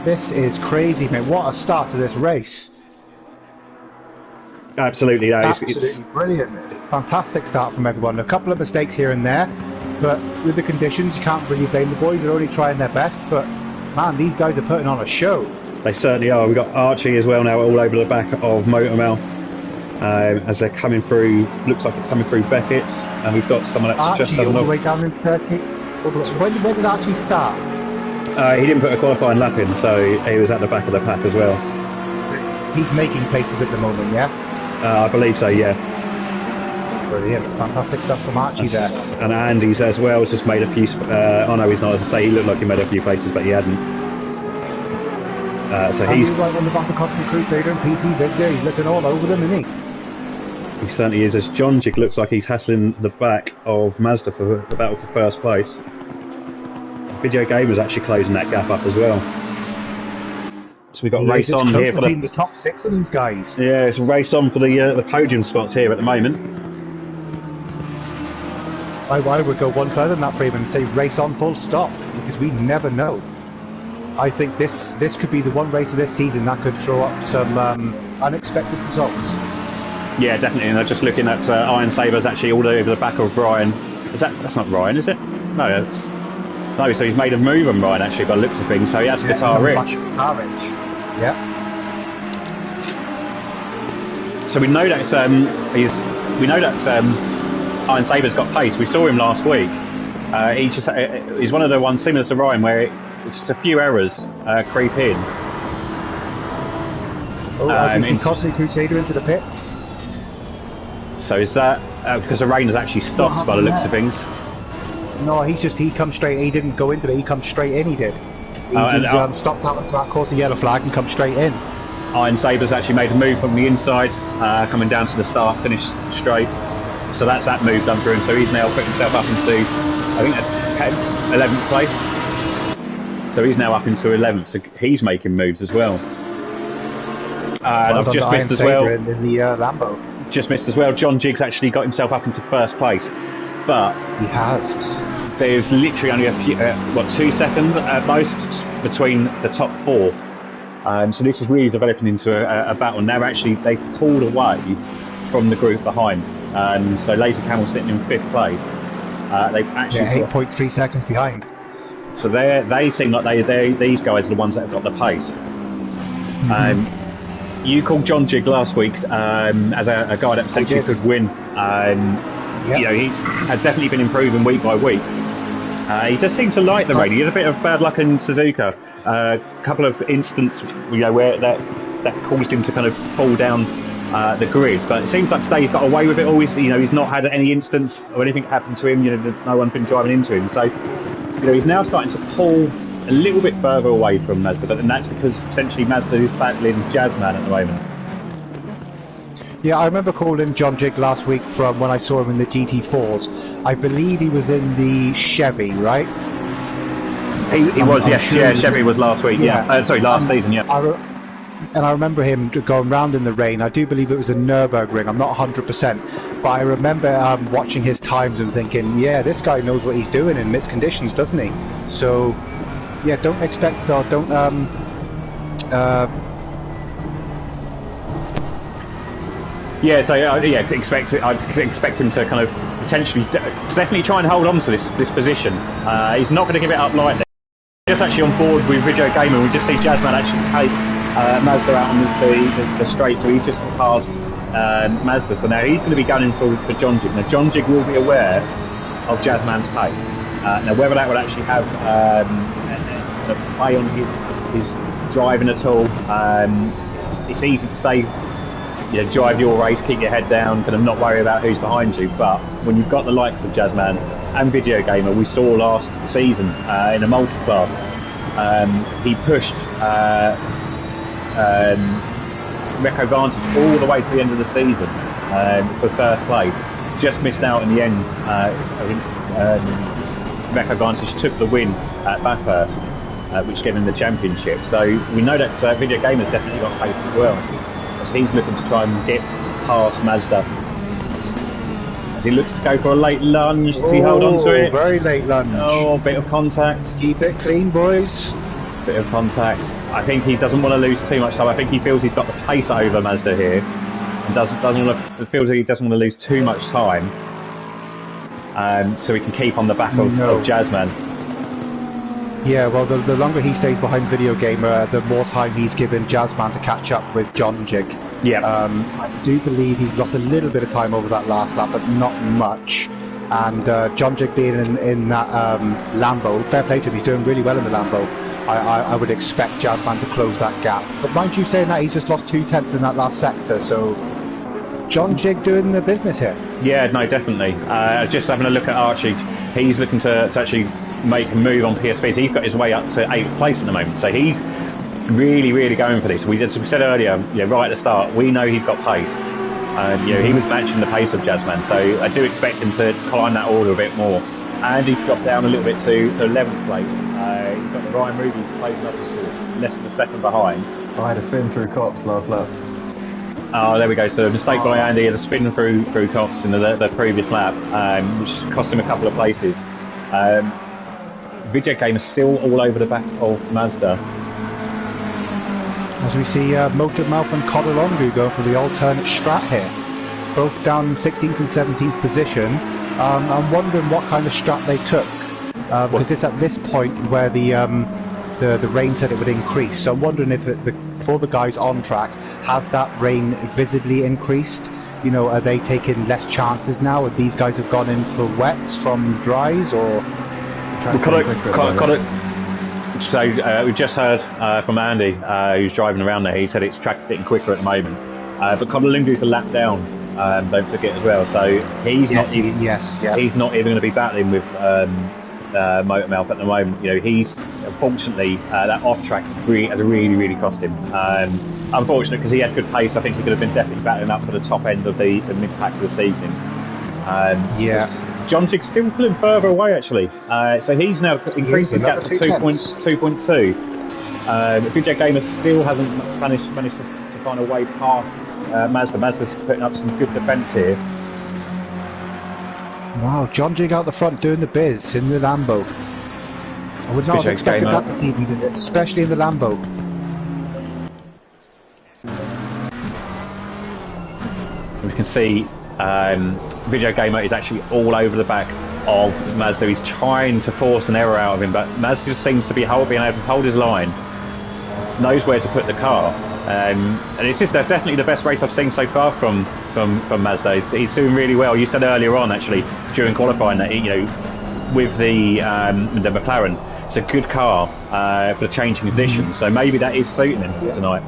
This is crazy, mate. What a start to this race. Absolutely, Absolutely brilliant. Fantastic start from everyone. A couple of mistakes here and there, but with the conditions, you can't really blame the boys. They're only trying their best, but man, these guys are putting on a show. They certainly are. We've got Archie as well now all over the back of Motormouth as they're coming through. Looks like it's coming through Beckett's, and we've got someone that's Archie just had all the way down in 30. When did Archie start? He didn't put a qualifying lap in, so he was at the back of the pack as well. He's making places at the moment, yeah? I believe so, yeah. Brilliant. Fantastic stuff from Archie there. And Andy's as well has just made a few... oh no, he's not. As I say, he looked like he made a few places, but he hadn't. So he's right on the back of Cotton Crusader and PC Vids there. He's looking all over them, isn't he? He certainly is. As John Jig looks like he's hassling the back of Mazda for the battle for first place. Video Gamer's actually closing that gap up as well. So we've got race on here for the top 6 of these guys. Yeah, it's a race on for the podium spots here at the moment. I would go one further than that, Freeman, and say race on full stop, because we never know. I think this could be the one race of this season that could throw up some unexpected results. Yeah, definitely. And I'm just looking at Iron Saber's actually all over the back of Ryan. That's not Ryan, is it? No, so he's made a move on Ryan actually by the looks of things. So he has Guitar Rich. Guitar Rich. Yeah. So we know that Iron Saber's got pace. We saw him last week. He's one of the ones similar to Ryan where it's just a few errors creep in. He Cosmic Crusader into the pits. So is that because the rain has actually stopped by the looks of things? No, he come straight. He didn't go into it. He come straight in. He did. He's stopped out of that course, the yellow flag, and come straight in. Iron Saber's actually made a move from the inside, coming down to the start, finished straight. So that's that move done through him. So he's now put himself up into, I think that's 11th place. So he's now up into 11th. So he's making moves as well. And I've just missed as well. In the Lambo. Just missed as well. John Jiggs actually got himself up into first place, but he has. There's literally only a few, 2 seconds at most between the top 4. So this is really developing into a battle. Now they pulled away from the group behind. So Laser Camel sitting in 5th place. They've actually 8.3 seconds behind. So they seem like these guys are the ones that have got the pace. Mm-hmm. You called John Jig last week as a guy that potentially could win. Yep. You know, he's has definitely been improving week by week. He does seem to like the rain. He has a bit of bad luck in Suzuka. A couple of instances, where that caused him to kind of fall down the grid. But it seems like today he's got away with it all. He's not had any instance or anything happen to him. No one's been driving into him. So, he's now starting to pull a little bit further away from Mazda. But then that's because essentially Mazda is battling Jazzman at the moment. Yeah, I remember calling John Jig last week from when I saw him in the GT4s. I believe he was in the Chevy, right? He was, yes. Sure Chevy was last week, yeah. Last season, yeah. And I remember him going round in the rain. I do believe it was the Nürburgring. I'm not 100%. But I remember watching his times and thinking, yeah, this guy knows what he's doing in mixed conditions, doesn't he? So, yeah, don't expect, or don't... I'd expect him to kind of potentially, definitely try and hold on to this position. He's not going to give it up lightly. Just actually on board with Video Gamer, we just see Jazzman actually take Mazda out on the straight, so he's just passed Mazda. So now he's going to be going for John Jig. Now John Jig will be aware of Jazzman's pace. Now, whether that would actually have a play on his driving at all, it's easy to say, drive your race, keep your head down, kind of not worry about who's behind you. But when you've got the likes of Jazzman and Video Gamer, we saw last season in a multi-class, he pushed Recco Vantage all the way to the end of the season for first place. Just missed out in the end. I think Recco Vantage took the win at Bathurst, which gave him the championship. So we know that Video Gamer's definitely got pace as well, as he's looking to try and get past Mazda. As he looks to go for a late lunge, does he hold on to it? Very late lunge. Oh, bit of contact. Keep it clean, boys. Bit of contact. I think he doesn't want to lose too much time. I think he feels he's got the pace over Mazda here, and feels that he doesn't want to lose too much time, so he can keep on the back of Jazzman. Yeah, well, the longer he stays behind Video Gamer, the more time he's given Jazzman to catch up with John Jig. Yeah. I do believe he's lost a little bit of time over that last lap, but not much. And John Jig being in that Lambo, fair play to him, he's doing really well in the Lambo. I would expect Jazzman to close that gap. But mind you saying that, he's just lost 2/10 in that last sector, so John Jig doing the business here. Yeah, no, definitely. Just having a look at Archie, he's looking to actually make a move on PSP, so he's got his way up to 8th place at the moment, so he's really going for this. We said earlier, right at the start, we know he's got pace. He was matching the pace of Jazzman, so I do expect him to climb that order a bit more. And he's dropped down a little bit to 11th place. He's got the Ryan Ruby closing up less than a second behind. I had a spin through cops last lap. Oh, there we go. So a mistake by Andy, had a spin through cops in the previous lap, which cost him a couple of places. Video Game is still all over the back of Mazda. As we see Motormouth and Codalongu go for the alternate strat here. Both down 16th and 17th position. I'm wondering what kind of strat they took. Because it's at this point where the rain said it would increase. So I'm wondering if for the guys on track, has that rain visibly increased? Are they taking less chances now? Or these guys have gone in for wets from dries, or? So we've just heard from Andy, who's driving around there. He said it's track's getting quicker at the moment. But Codalungu's a lap down, don't forget as well. So he's not even going to be battling with Motormouth at the moment. He's unfortunately that off track has really cost him. Unfortunate, because he had good pace. I think he could have been definitely battling up for the top end of the mid pack this evening. John Jig's still pulling further away actually, so he's now increased his gap to 2.2. Video Gamer still hasn't managed to find a way past Mazda. Mazda's putting up some good defence here. Wow, John Jig out the front doing the biz in the Lambo. I would not have expected that this evening, especially in the Lambo. We can see Video Gamer is actually all over the back of Mazda. He's trying to force an error out of him, but Mazda just seems to be being able to hold his line, knows where to put the car, and it's just definitely the best race I've seen so far from Mazda. He's doing really well. You said earlier on actually during qualifying that with the McLaren, it's a good car for the changing conditions. So maybe that is suiting him tonight.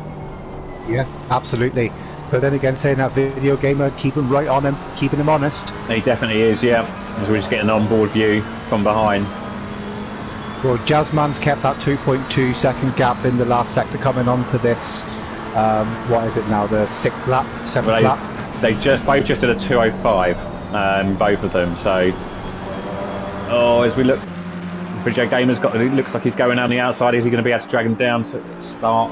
Yeah, absolutely. But then again, saying that, Video Gamer keeping right on him, keeping him honest. He definitely is, yeah. As we're just getting an onboard view from behind. Well, Jazzman's kept that 2.2 second gap in the last sector coming on to this. What is it now? The 6th lap, 7th lap. They both just did a 2:05, both of them. So, as we look, Video Gamer's got. It looks like he's going on the outside. Is he going to be able to drag him down to start?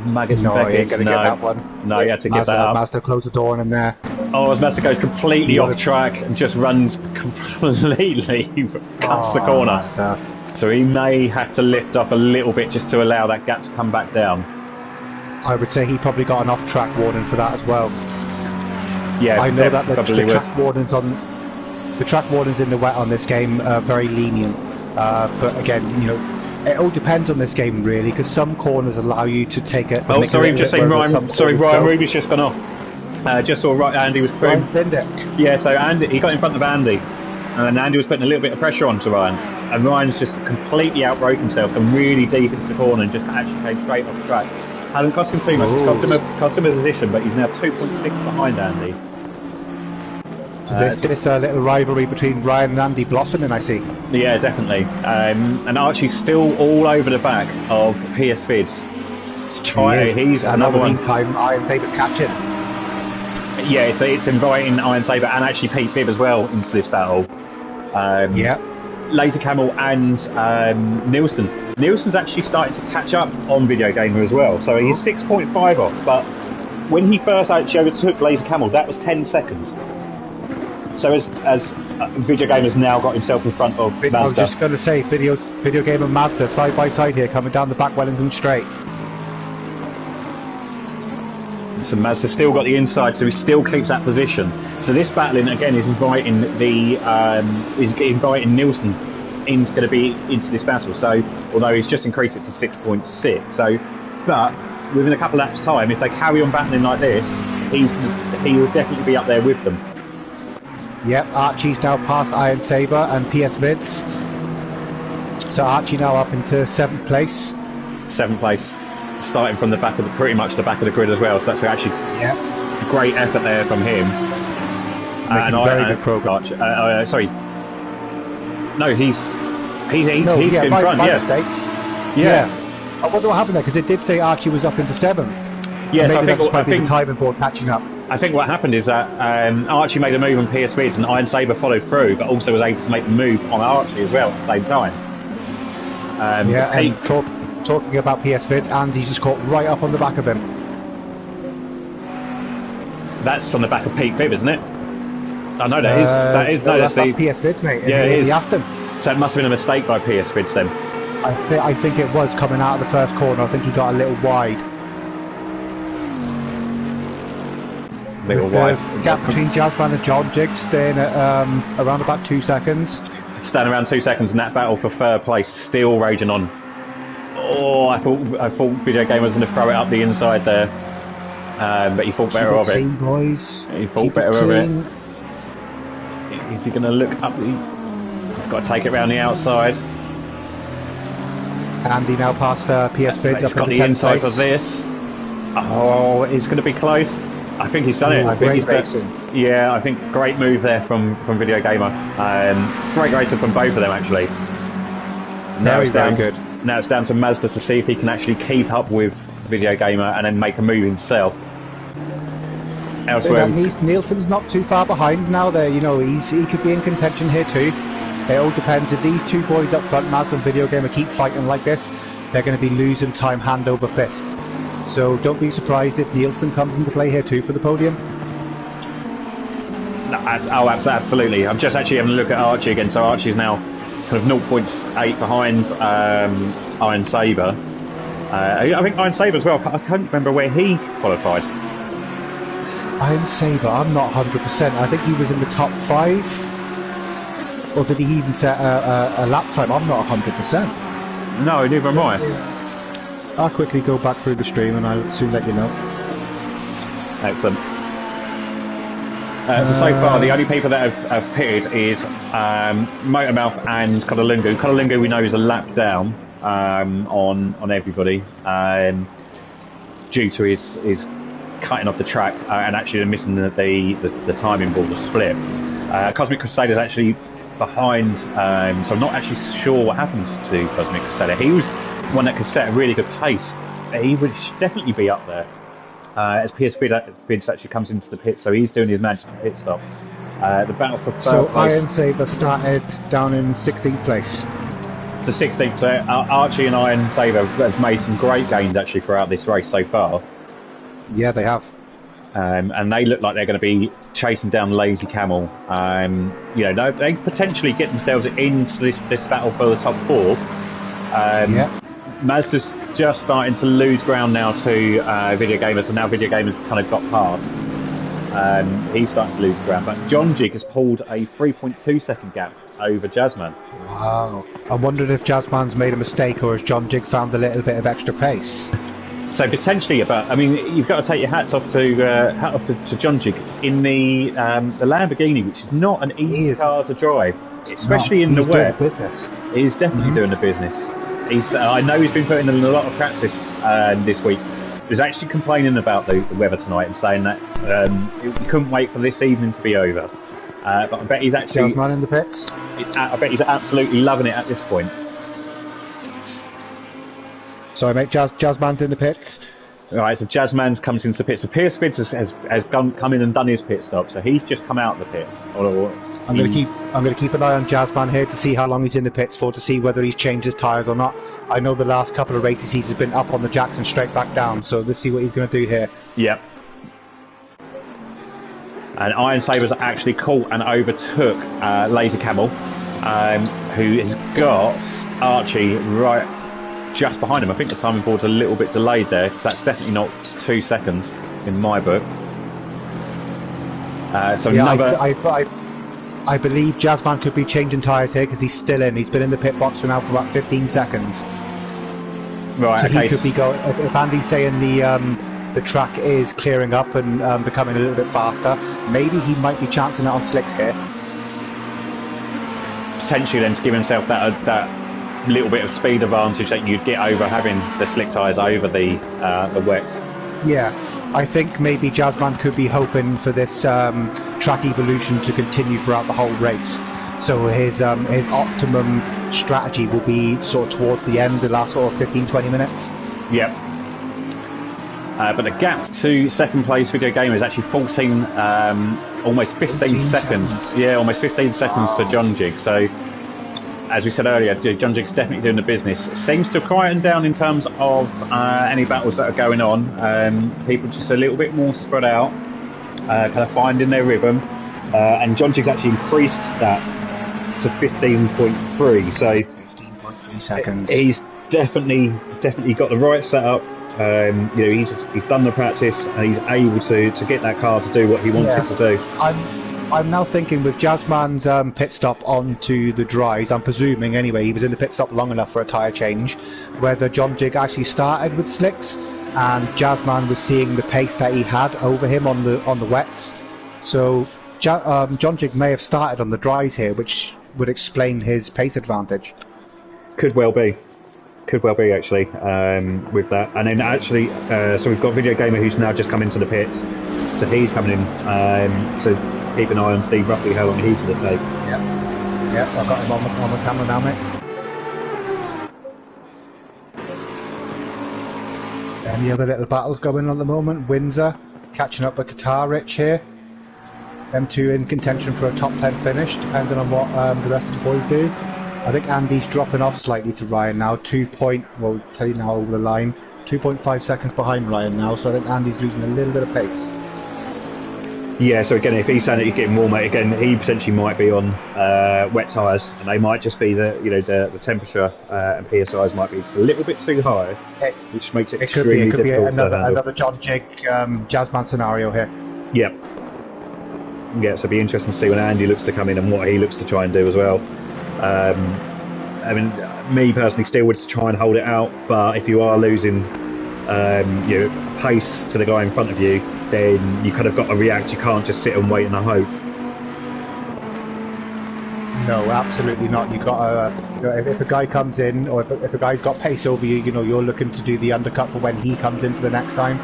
Maggots and Beckett. He ain't going to get that one. No, he had to get that up. Mazda closed the door on him there. As Mazda goes completely off track and just runs completely, cuts the corner. Mazda. So he may have to lift off a little bit just to allow that gap to come back down. I would say he probably got an off-track warning for that as well. Yeah, I know that the track warnings in the wet on this game are very lenient. But again, it all depends on this game really, because some corners allow you to take it. Ryan Ruby's just gone off. Just saw right. Andy was putting. Yeah, so Andy he got in front of Andy, and then Andy was putting a little bit of pressure onto Ryan, and Ryan's just completely outbroke himself and really deep into the corner and just actually came straight off the track. Hasn't cost him too much. Cost him a position, but he's now 2.6 behind Andy. So this little rivalry between Ryan and Andy blossoming, I see. Yeah, definitely. And Archie's still all over the back of PS Vids. He's another one. Meantime, Iron Saber's catching. Yeah, so it's inviting Iron Saber and actually Pete Bibb as well into this battle. Laser Camel and Nielsen. Nielsen's actually starting to catch up on Video Gamer as well. So he's 6.5 off, but when he first actually overtook Laser Camel, that was 10 seconds. So as Video Gamer's now got himself in front of Mazda. I was just going to say, Video Game and Mazda side by side here, coming down the back Wellington Straight. So Mazda's still got the inside, so he still keeps that position. So this battling again is inviting inviting Nielsen into this battle. So although he's just increased it to 6.6, so but within a couple of laps' time, if they carry on battling like this, he will definitely be up there with them. Yep, Archie's now past Iron Saber and PS Vids. So Archie now up into 7th place. 7th place, starting from pretty much the back of the grid as well. So that's actually a great effort there from him. Making very good progress. Sorry, no, he's in front. Mistake. Yeah. I wonder what happened there because it did say Archie was up into 7th. Yes, I think the timing board catching up. I think what happened is that Archie made a move on PS Vids and Iron Saber followed through, but also was able to make the move on Archie as well at the same time. And talking about PS Vids, Andy's just caught right up on the back of him. That's on the back of Pete Bibb, isn't it? I know that's PS Vids, mate. Yeah, it is. He asked him. So it must have been a mistake by PS Vids then. I think it was coming out of the first corner. I think he got a little wide. Gap between Jazzman and John Jig staying at around about 2 seconds. Standing around 2 seconds, and that battle for third place still raging on. Oh, I thought Video Gamer was going to throw it up the inside there, but he thought better of it. Boys. He thought better of it. Is he going to look up? He's got to take it round the outside. Andy now past PS Vids. He's got the inside for this. Oh, it's going to be close. I think he's done it. I think I think great move there from Video Gamer. Great racing from both of them actually. Very good. Now it's down to Mazda to see if he can actually keep up with Video Gamer and then make a move himself. Elsewhere, Nielsen's not too far behind now. There, he could be in contention here too. It all depends if these two boys up front, Mazda and Video Gamer, keep fighting like this. They're going to be losing time hand over fist. So don't be surprised if Nielsen comes into play here too for the podium. No, absolutely. I'm just actually having a look at Archie again. So Archie's now kind of 0.8 behind Iron Saber. I think Iron Saber as well. I can't remember where he qualified. Iron Saber, I'm not 100%. I think he was in the top 5. Or did he even set a lap time? I'm not 100%. No, neither am I. I'll quickly go back through the stream and I'll soon let you know. Excellent. So far, the only people that have pitted is Motormouth and Kodalungu. Kodalungu we know is a lap down on everybody due to his cutting off the track and actually missing the timing board, the split. Cosmic Crusader is actually behind, so I'm not actually sure what happened to Cosmic Crusader. He was one that could set a really good pace. He would definitely be up there. As PS Vids actually comes into the pit, so he's doing his magic pit stop. The battle for third place. Iron Saber started down in 16th place. To 16th, so Archie and Iron Saber have made some great gains actually throughout this race so far. Yeah, they have. And they look like they're going to be chasing down Lazy Camel. They potentially get themselves into this battle for the top 4. Mazda's just starting to lose ground now to Video Gamers, and now Video Gamers kind of got past. He's starting to lose ground, but John Jig has pulled a 3.2 second gap over Jazzman. Wow. I wondered if Jazzman's made a mistake or has John Jig found a little bit of extra pace. So potentially, but I mean, you've got to take your hat off to John Jig in the Lamborghini, which is not an easy car to drive, especially in the wet. Business. He's definitely doing the business. I know he's been putting in a lot of practice this week. He was actually complaining about the weather tonight and saying that he couldn't wait for this evening to be over. But I bet he's actually Jazzman in the pits. I bet he's absolutely loving it at this point. Sorry, mate. Jazzman's in the pits. All right, so Jazzman's comes into the pits. So Pierce Spitz has come in and done his pit stop. So he's just come out of the pits. I'm going to keep an eye on Jazzman here to see how long he's in the pits for, to see whether he's changed his tyres or not. I know the last couple of races he's been up on the jacks and straight back down. So let's see what he's going to do here. Yep. And Iron Sabres actually caught and overtook Laser Camel, who has got Archie right just behind him. I think the timing board's a little bit delayed there, because that's definitely not 2 seconds in my book. I believe Jazzman could be changing tyres here because he's still in. He's been in the pit box for now for about 15 seconds. Right. So okay. he could be going. If Andy's saying the track is clearing up and becoming a little bit faster, maybe he might be chancing it on slicks here. Potentially, then, to give himself that little bit of speed advantage that you'd get over having the slick tyres over the wets. Yeah, I think maybe Jazzman could be hoping for this track evolution to continue throughout the whole race. So his optimum strategy will be sort of towards the end, the last sort of 15-20 minutes. Yep. But the gap to second place Video Gamer is actually 14, almost 15 seconds. Yeah, almost 15 seconds to John Jig. So, as we said earlier, John Jig's definitely doing the business. It seems to quieten down in terms of any battles that are going on. People just a little bit more spread out, kind of finding their rhythm. And John Jig's actually increased that to 15.3. So 15.3 seconds. He's definitely got the right setup. He's done the practice and he's able to get that car to do what he wants it to do. I'm now thinking with Jazzman's pit stop onto the dries, I'm presuming anyway he was in the pit stop long enough for a tyre change, whether John Jig actually started with slicks and Jazzman was seeing the pace that he had over him on the wets. So John Jig may have started on the dries here, which would explain his pace advantage. Could well be actually, with that. And then actually, so we've got Video Gamer who's now just come into the pits, so he's coming in. So keep an eye on, see roughly how long he's going to take. Yeah, I've got him on the camera now, mate. Any other little battles going on at the moment? Windsor catching up with Qatar Rich here. Them two in contention for a top 10 finish, depending on what the rest of the boys do. I think Andy's dropping off slightly to Ryan now. Well, tell you now over the line. 2.5 seconds behind Ryan now, so I think Andy's losing a little bit of pace. Yeah, so again, if he's saying that he's getting warmer, again, he potentially might be on wet tyres, and they might just be the temperature and PSIs might be just a little bit too high, which makes it extremely difficult to handle. Another John Jig Jazzman scenario here. Yep. Yeah, so it'll be interesting to see when Andy looks to come in and what he looks to try and do as well. I mean, me personally still would try and hold it out, but if you are losing pace to the guy in front of you, then you kind of got to react. You can't just sit and wait and hope. No, absolutely not. You got to, if a guy comes in, or if a guy's got pace over you, you're looking to do the undercut for when he comes in for the next time.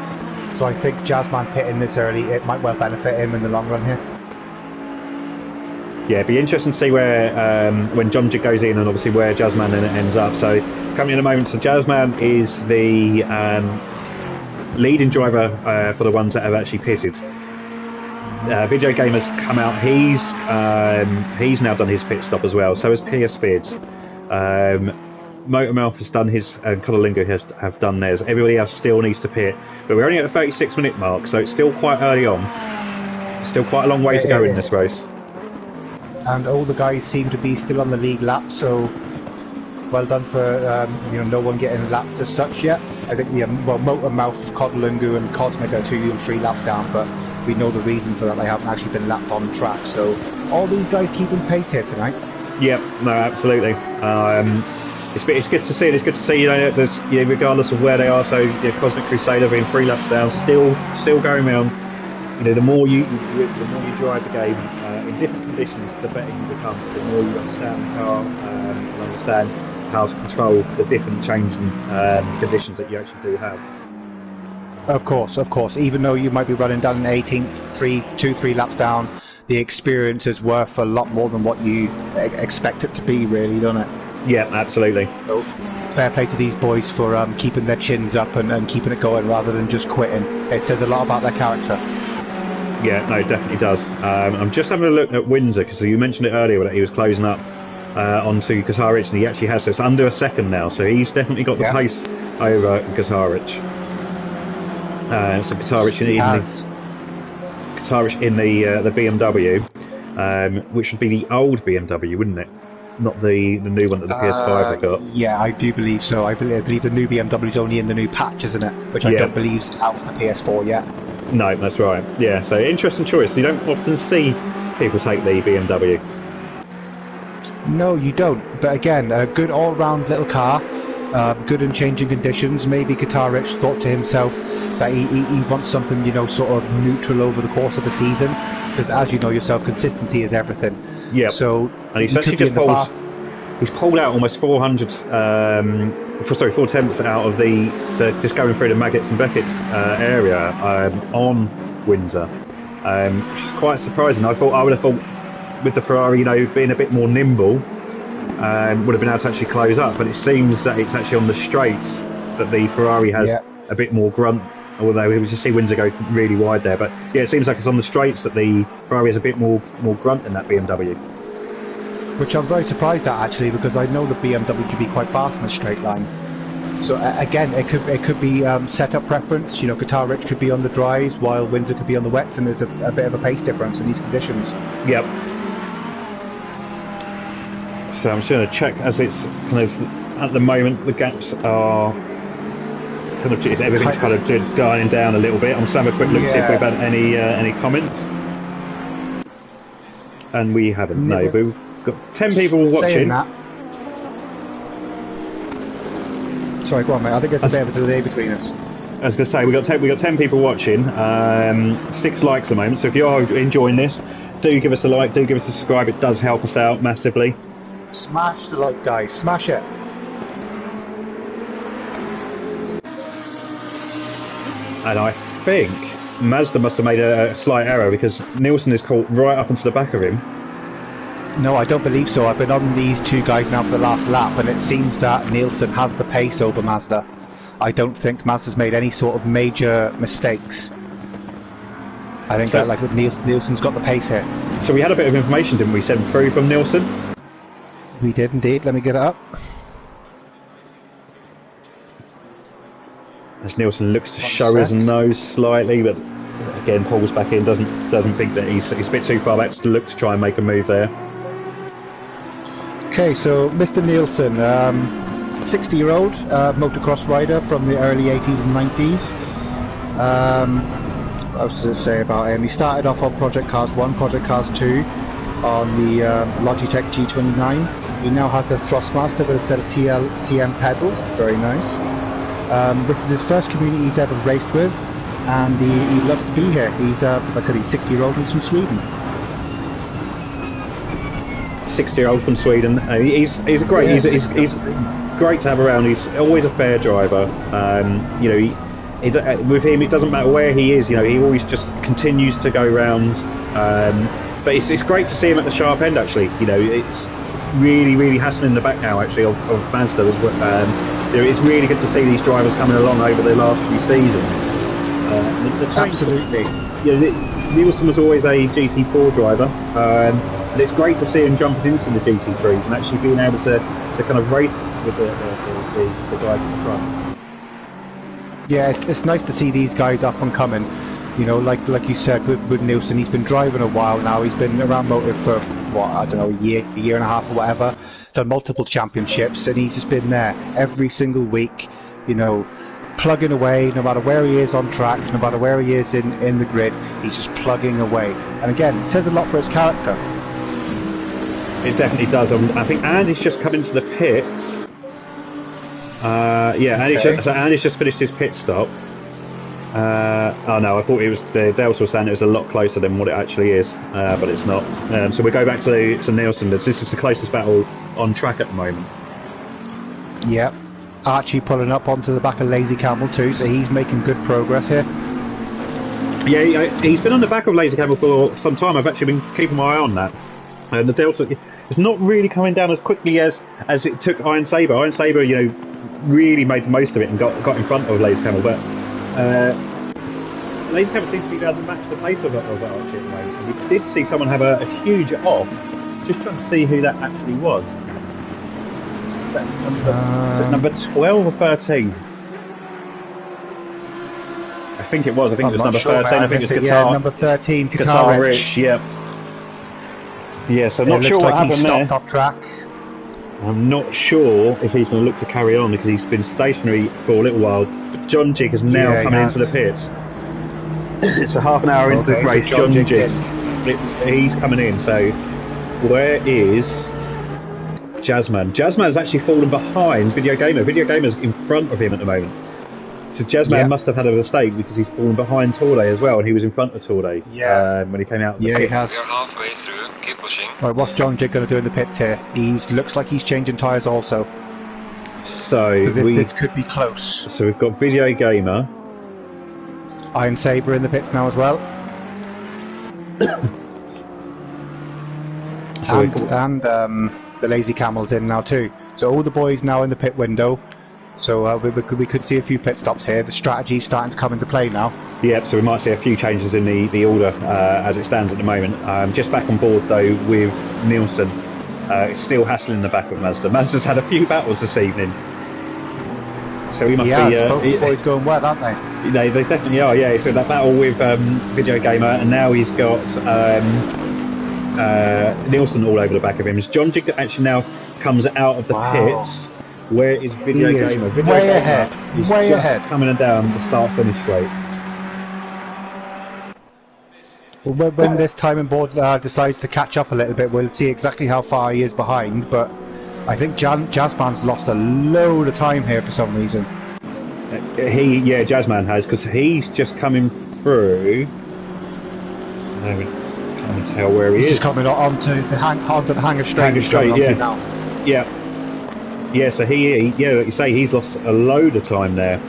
So I think Jazzman pitting this early, it might well benefit him in the long run here. Yeah, it'd be interesting to see where when John Jig goes in and obviously where Jazzman then ends up. So coming in a moment, so Jazzman is the leading driver for the ones that have actually pitted. Video Gamer's come out. He's now done his pit stop as well. So has Pierce Spitz. Motormouth has done his, and Codalingo have done theirs. Everybody else still needs to pit, but we're only at the 36-minute mark, so it's still quite early on. Still quite a long way to go in this race. And all the guys seem to be still on the league lap, so well done for no one getting lapped as such yet. I think Motormouth, Codalingo and Cosmic are 2 and 3 laps down, but we know the reason for that. They haven't actually been lapped on track, so all these guys keeping pace here tonight. Yep, no, absolutely. it's good to see. And it's good to see, there's, regardless of where they are. So, Cosmic Crusader being 3 laps down, still going round. The more you drive the game in different conditions, the better you become. The more you understand the car and understand how to control the different changing conditions that you actually do have. Of course. Even though you might be running down an 18th, 3 laps down, the experience is worth a lot more than what you expect it to be, really, don't it? Yeah, absolutely. So, fair play to these boys for keeping their chins up and keeping it going rather than just quitting. It says a lot about their character. Yeah, no, it definitely does. I'm just having a look at Windsor, because you mentioned it earlier that he was closing up onto Katarich, and he actually has, so it's under a second now, so he's definitely got the pace over Katarich. So Katarich in the BMW, which would be the old BMW, wouldn't it? Not the new one that the PS5 have got. Yeah, I do believe so. I believe the new BMW is only in the new patch, isn't it? Which I don't believe is out for the PS4 yet. No, that's right. Yeah, so interesting choice. You don't often see people take the BMW. No, you don't. But again, a good all-round little car, good in changing conditions. Maybe Katarich thought to himself that he wants something, sort of neutral over the course of the season. Because as you know yourself, consistency is everything. Yeah. So and he's actually just he's pulled out almost 4 tenths out of the just going through the Maggots and Beckett's area on Windsor, which is quite surprising. I would have thought with the Ferrari, being a bit more nimble, would have been able to actually close up. But it seems that it's actually on the straights that the Ferrari has a bit more grunt. Although we just see Windsor go really wide there, but yeah, it seems like it's on the straights that the Ferrari has a bit more grunt than that BMW. Which I'm very surprised at, actually, because I know the BMW can be quite fast in a straight line. So again, it could be setup preference. Katarich could be on the dries while Windsor could be on the wets, and there's a bit of a pace difference in these conditions. Yep. So I'm just going to check as it's kind of at the moment the gaps are. Everything's kind of dying down a little bit. I'm just having a quick look to see if we've had any comments, and we haven't. No, but we've got 10 people watching. Sorry, go on, mate. I think there's a bit of a delay between us. I was going to say we got 10 people watching, 6 likes at the moment. So if you are enjoying this, do give us a like, do give us a subscribe. It does help us out massively. Smash the like, guys. Smash it. And I think Mazda must have made a slight error, because Nielsen is caught right up into the back of him. No, I don't believe so. I've been on these two guys now for the last lap, and it seems that Nielsen has the pace over Mazda. I don't think Mazda's made any sort of major mistakes. I think that Nielsen's got the pace here. So we had a bit of information, didn't we, send through from Nielsen? We did indeed. Let me get it up. As Nielsen looks to show his nose slightly, but again pulls back in, doesn't think that he's a bit too far back to look to try and make a move there. Okay, so Mr. Nielsen, 60-year-old motocross rider from the early 80s and 90s. What else does it say about him? He started off on Project Cars 1, Project Cars 2 on the Logitech G29. He now has a Thrustmaster with a set of TLCM pedals, very nice. This is his first community he's ever raced with, and he loves to be here. He's, like I said, he's 60-year-old and he's from Sweden. 60-year-old from Sweden. He's great. Yeah, he's great to have around. He's always a fair driver. With him, it doesn't matter where he is. He always just continues to go round. But it's great to see him at the sharp end. Actually, it's really hassling the back now. Actually, of Mazda as well. It's really good to see these drivers coming along over the last few seasons. Absolutely. Nielsen was always a GT4 driver, and it's great to see him jumping into the GT3s and actually being able to kind of race with the guys in the front. Yeah, it's nice to see these guys up and coming. Like you said with Nielsen, he's been driving a while now. He's been around motive for a year and a half or whatever. Done multiple championships, and he's just been there every single week. Plugging away, no matter where he is on track, no matter where he is in the grid, he's just plugging away. And again, it says a lot for his character. It definitely does. I think Andy's just come into the pits. Yeah, Okay. Andy's just finished his pit stop. Oh no, I thought it was. The Dales were saying it was a lot closer than what it actually is, but it's not. So we go back to Nielsen. This is the closest battle on track at the moment. Yep. Archie pulling up onto the back of Lazy Camel too, so he's making good progress here. Yeah, he's been on the back of Lazy Camel for some time. I've actually been keeping my eye on that. And the Delta is not really coming down as quickly as it took Iron Saber. Iron Saber, really made the most of it and got in front of Lazy Camel, but Lazy Camel seems to be able to match the pace of Archie at the moment. We did see someone have a huge off. Just trying to see who that actually was. Is that number 12 or 13? I think it was. I think it was number 13. I think it was Guitar. Yeah, number 13, Guitar Rich. Yeah. Yeah, so I'm not sure what happened there. Stopped off track. I'm not sure if he's going to look to carry on because he's been stationary for a little while. But John Jig is now coming into the pits. It's a half an hour into the race. John Jig, he's coming in. So where is Jazzman? Jazzman's actually fallen behind Video Gamer. Video Gamer's in front of him at the moment. So Jazzman must have had a mistake because he's fallen behind Torday as well, and he was in front of Torday when he came out. Yeah, he has. We're halfway through. Keep pushing. Right, what's John Jig going to do in the pits here? Looks like he's changing tyres also. So this could be close. So we've got Video Gamer, Iron Saber in the pits now as well. and the Lazy Camel's in now too. So all the boys now in the pit window. So we could see a few pit stops here. The strategy's starting to come into play now. Yep, so we might see a few changes in the order as it stands at the moment. Just back on board though with Nielsen. Still hassling the back of Mazda. Mazda's had a few battles this evening. So we must be... both the boys going well, aren't they? They definitely are, yeah. So that battle with Video Gamer, and now he's got Nielsen all over the back of him. John Jig actually now comes out of the pits. Where is Video Gamer? Video way Gamer ahead. is Way just ahead. coming down the start-finish straight. Well, when this timing board decides to catch up a little bit, we'll see exactly how far he is behind. But I think Jazzman's lost a load of time here for some reason. Jazzman has, because he's just coming through. I can't tell where he is. He's coming onto the Hangar Straight. Hangar Straight, yeah. Now. Yeah, so like you say, he's lost a load of time there.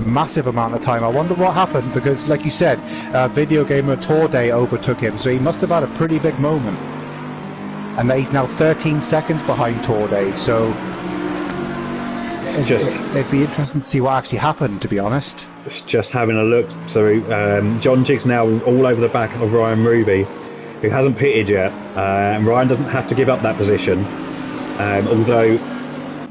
Massive amount of time. I wonder what happened, because like you said, Video Gamer Torday overtook him, so he must have had a pretty big moment. And that he's now 13 seconds behind Torday, so it'd be interesting to see what actually happened, to be honest. Just having a look. So John Jig's now all over the back of Ryan Ruby, who hasn't pitted yet, and Ryan doesn't have to give up that position. Although,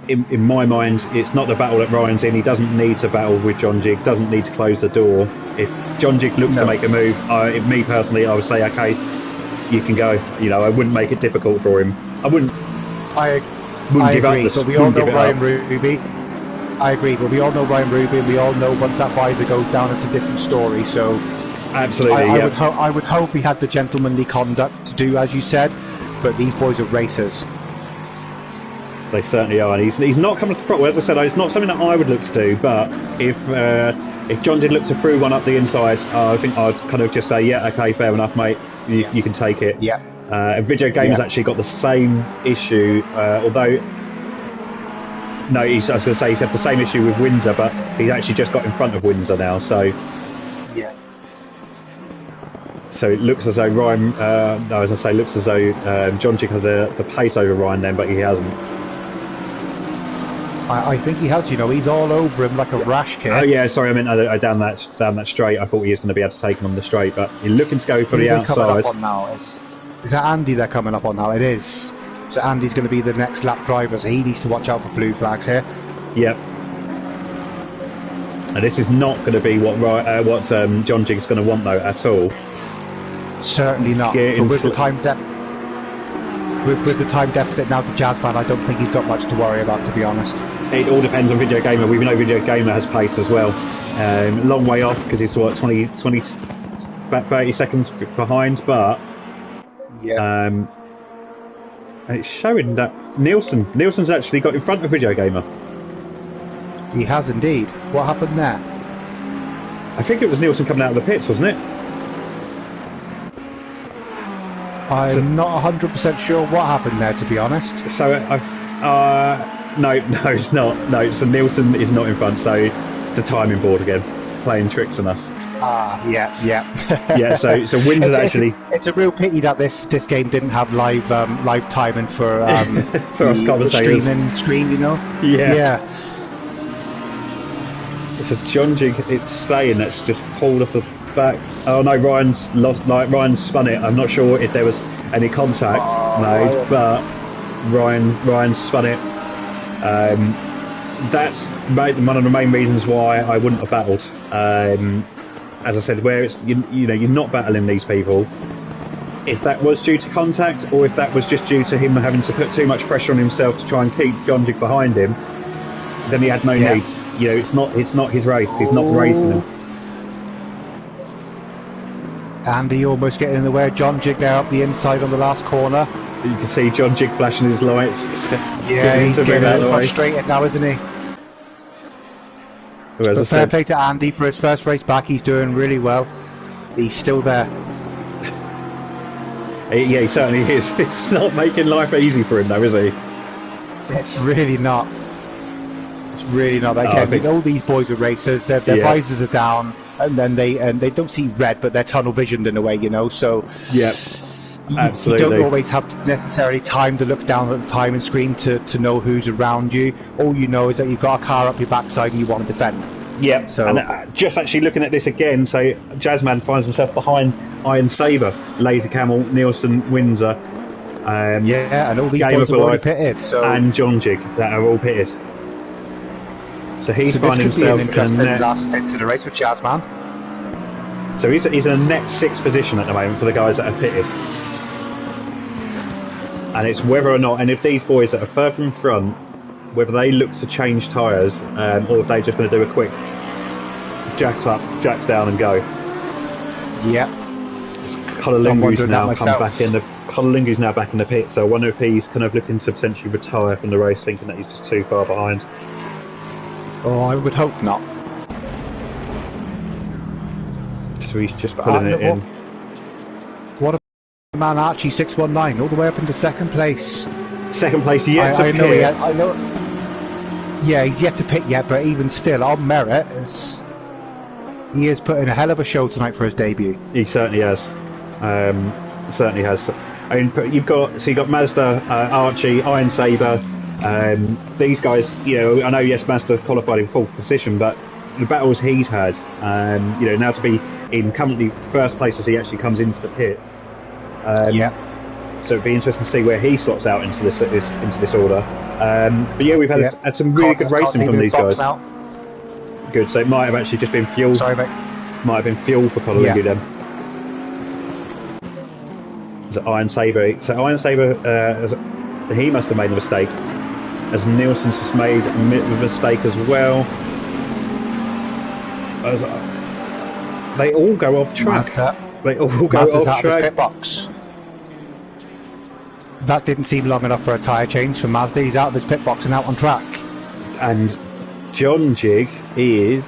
in my mind, it's not the battle that Ryan's in. He doesn't need to battle with John Jig, doesn't need to close the door. If John Jig looks to make a move, me personally, I would say, okay, you can go. I wouldn't make it difficult for him. I wouldn't give agree, up but we all know Ryan Ruby. I agree, but we all know Ryan Ruby, and we all know once that visor goes down, it's a different story. So, absolutely, I would hope he had the gentlemanly conduct to do as you said, but these boys are racers. They certainly are, and he's not coming to the front. Well, as I said, it's not something that I would look to do. But if John did look to through one up the inside, I think I'd kind of just say, yeah, okay, fair enough, mate. You can take it. Yeah. And Video Game's actually got the same issue, although no, I was going to say he's had the same issue with Windsor, but he's actually just got in front of Windsor now. So yeah. So it looks as though Ryan, looks as though John Jig had the pace over Ryan then, but he hasn't. I think he has. He's all over him like a rash kid. Oh yeah, sorry, I meant down that straight. I thought he was going to be able to take him on the straight, but he's looking to go for the outside. Coming up on now. Is that Andy they're coming up on now? It is. So Andy's going to be the next lap driver, so he needs to watch out for blue flags here. Yep. And this is not going to be what John Jig's going to want though at all. Certainly not. But with the time deficit now to Jazzman, I don't think he's got much to worry about, to be honest. It all depends on Video Gamer. We know Video Gamer has pace as well. Long way off because he's about 30 seconds behind, but and it's showing that Nielsen's actually got in front of Video Gamer. He has indeed. What happened there? I think it was Nielsen coming out of the pits, wasn't it? I'm not 100% sure what happened there, to be honest. So no, it's not. No, so Nielsen is not in front. So the timing board again, playing tricks on us. Yeah. Yeah. So Windsor's actually. It's a real pity that this game didn't have live timing for for us the commentators. streaming screen, you know. Yeah. So John Jig, it's saying that's just pulled off the back. Oh no, Ryan's lost. Like Ryan spun it. I'm not sure if there was any contact made, but Ryan spun it. That's one of the main reasons why I wouldn't have battled. As I said, where it's you know you're not battling these people. If that was due to contact, or if that was just due to him having to put too much pressure on himself to try and keep John Jig behind him, then he had no need. You know, it's not his race. He's not racing him. Andy almost getting in the way of John Jig there up the inside on the last corner. You can see John Jig flashing his lights. Yeah, he's getting frustrated now, isn't he? But fair play to Andy for his first race back. He's doing really well. He's still there. Yeah, he certainly is. It's not making life easy for him, though, is he? It's really not. It's really not. Again, all these boys are racers. Their visors are down, and then they don't see red, but they're tunnel visioned in a way, you know. So yeah, absolutely. You don't always have to necessarily time to look down at the timing screen to know who's around you. All you know is that you've got a car up your backside and you want to defend. Yeah. So and just actually looking at this again, so Jazzman finds himself behind Iron Saber, Laser Camel, Nielsen, Windsor. And all these boys have already pitted. So and John Jig that are all pitted. So he's finding this could be an himself interesting in last stint in the race with Jazzman. So he's in a net 6th position at the moment for the guys that have pitted. And it's whether or not, and if these boys that are further in front, whether they look to change tyres, or if they're just going to do a quick jacks up, jacks down and go. Yeah. Cololingu's now come back in the Cololingu's now back in the pit, so I wonder if he's kind of looking to potentially retire from the race, thinking that he's just too far behind. Oh, I would hope not. So he's just pulling it in. What a man, Archie 619, all the way up into second place. Second place yet to I know pit. I know. Yeah, he's yet to pit yet, but even still, on merit, he is putting a hell of a show tonight for his debut. He certainly has. Certainly has. I mean, you've got Mazda, Archie, Iron Saber. These guys, you know, I know yes, Mazda qualified in 4th position, but the battles he's had, you know, now to be in currently first place as he actually comes into the pits. So it'd be interesting to see where he slots out into this order. But yeah, we've had some really good racing from these guys. Now. Good. So it might have actually just been fuel. Sorry, mate. Might have been fuel for Cololingu then. So Iron Saber. So Iron Saber, he must have made a mistake. As Nielsen's just made a mistake as well. They all go off track. They all go off track. Pit box. That didn't seem long enough for a tyre change for Mazda. He's out of his pit box and out on track. And John Jig is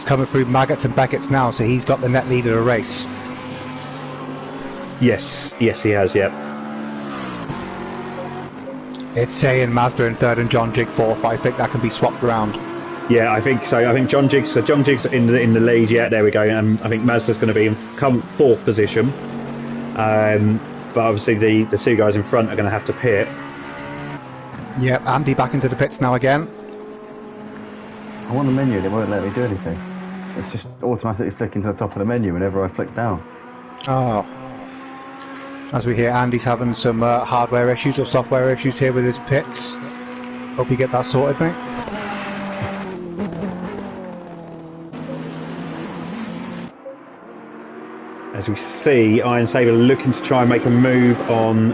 coming through Maggots and Beckett's now, so he's got the net lead of the race. Yes, he has. Yep. It's saying Mazda in 3rd and John Jig 4th, but I think that can be swapped around. Yeah, I think so. I think John Jig's in the lead. Yeah, there we go. And I think Mazda's going to be in 4th position. But obviously the 2 guys in front are going to have to pit. Yeah, Andy back into the pits now again. I want the menu, they won't let me do anything. It's just automatically flicking to the top of the menu whenever I flick down. Oh. As we hear, Andy's having some hardware issues or software issues here with his pits. Hope you get that sorted, mate. As we see, Iron Saber looking to try and make a move on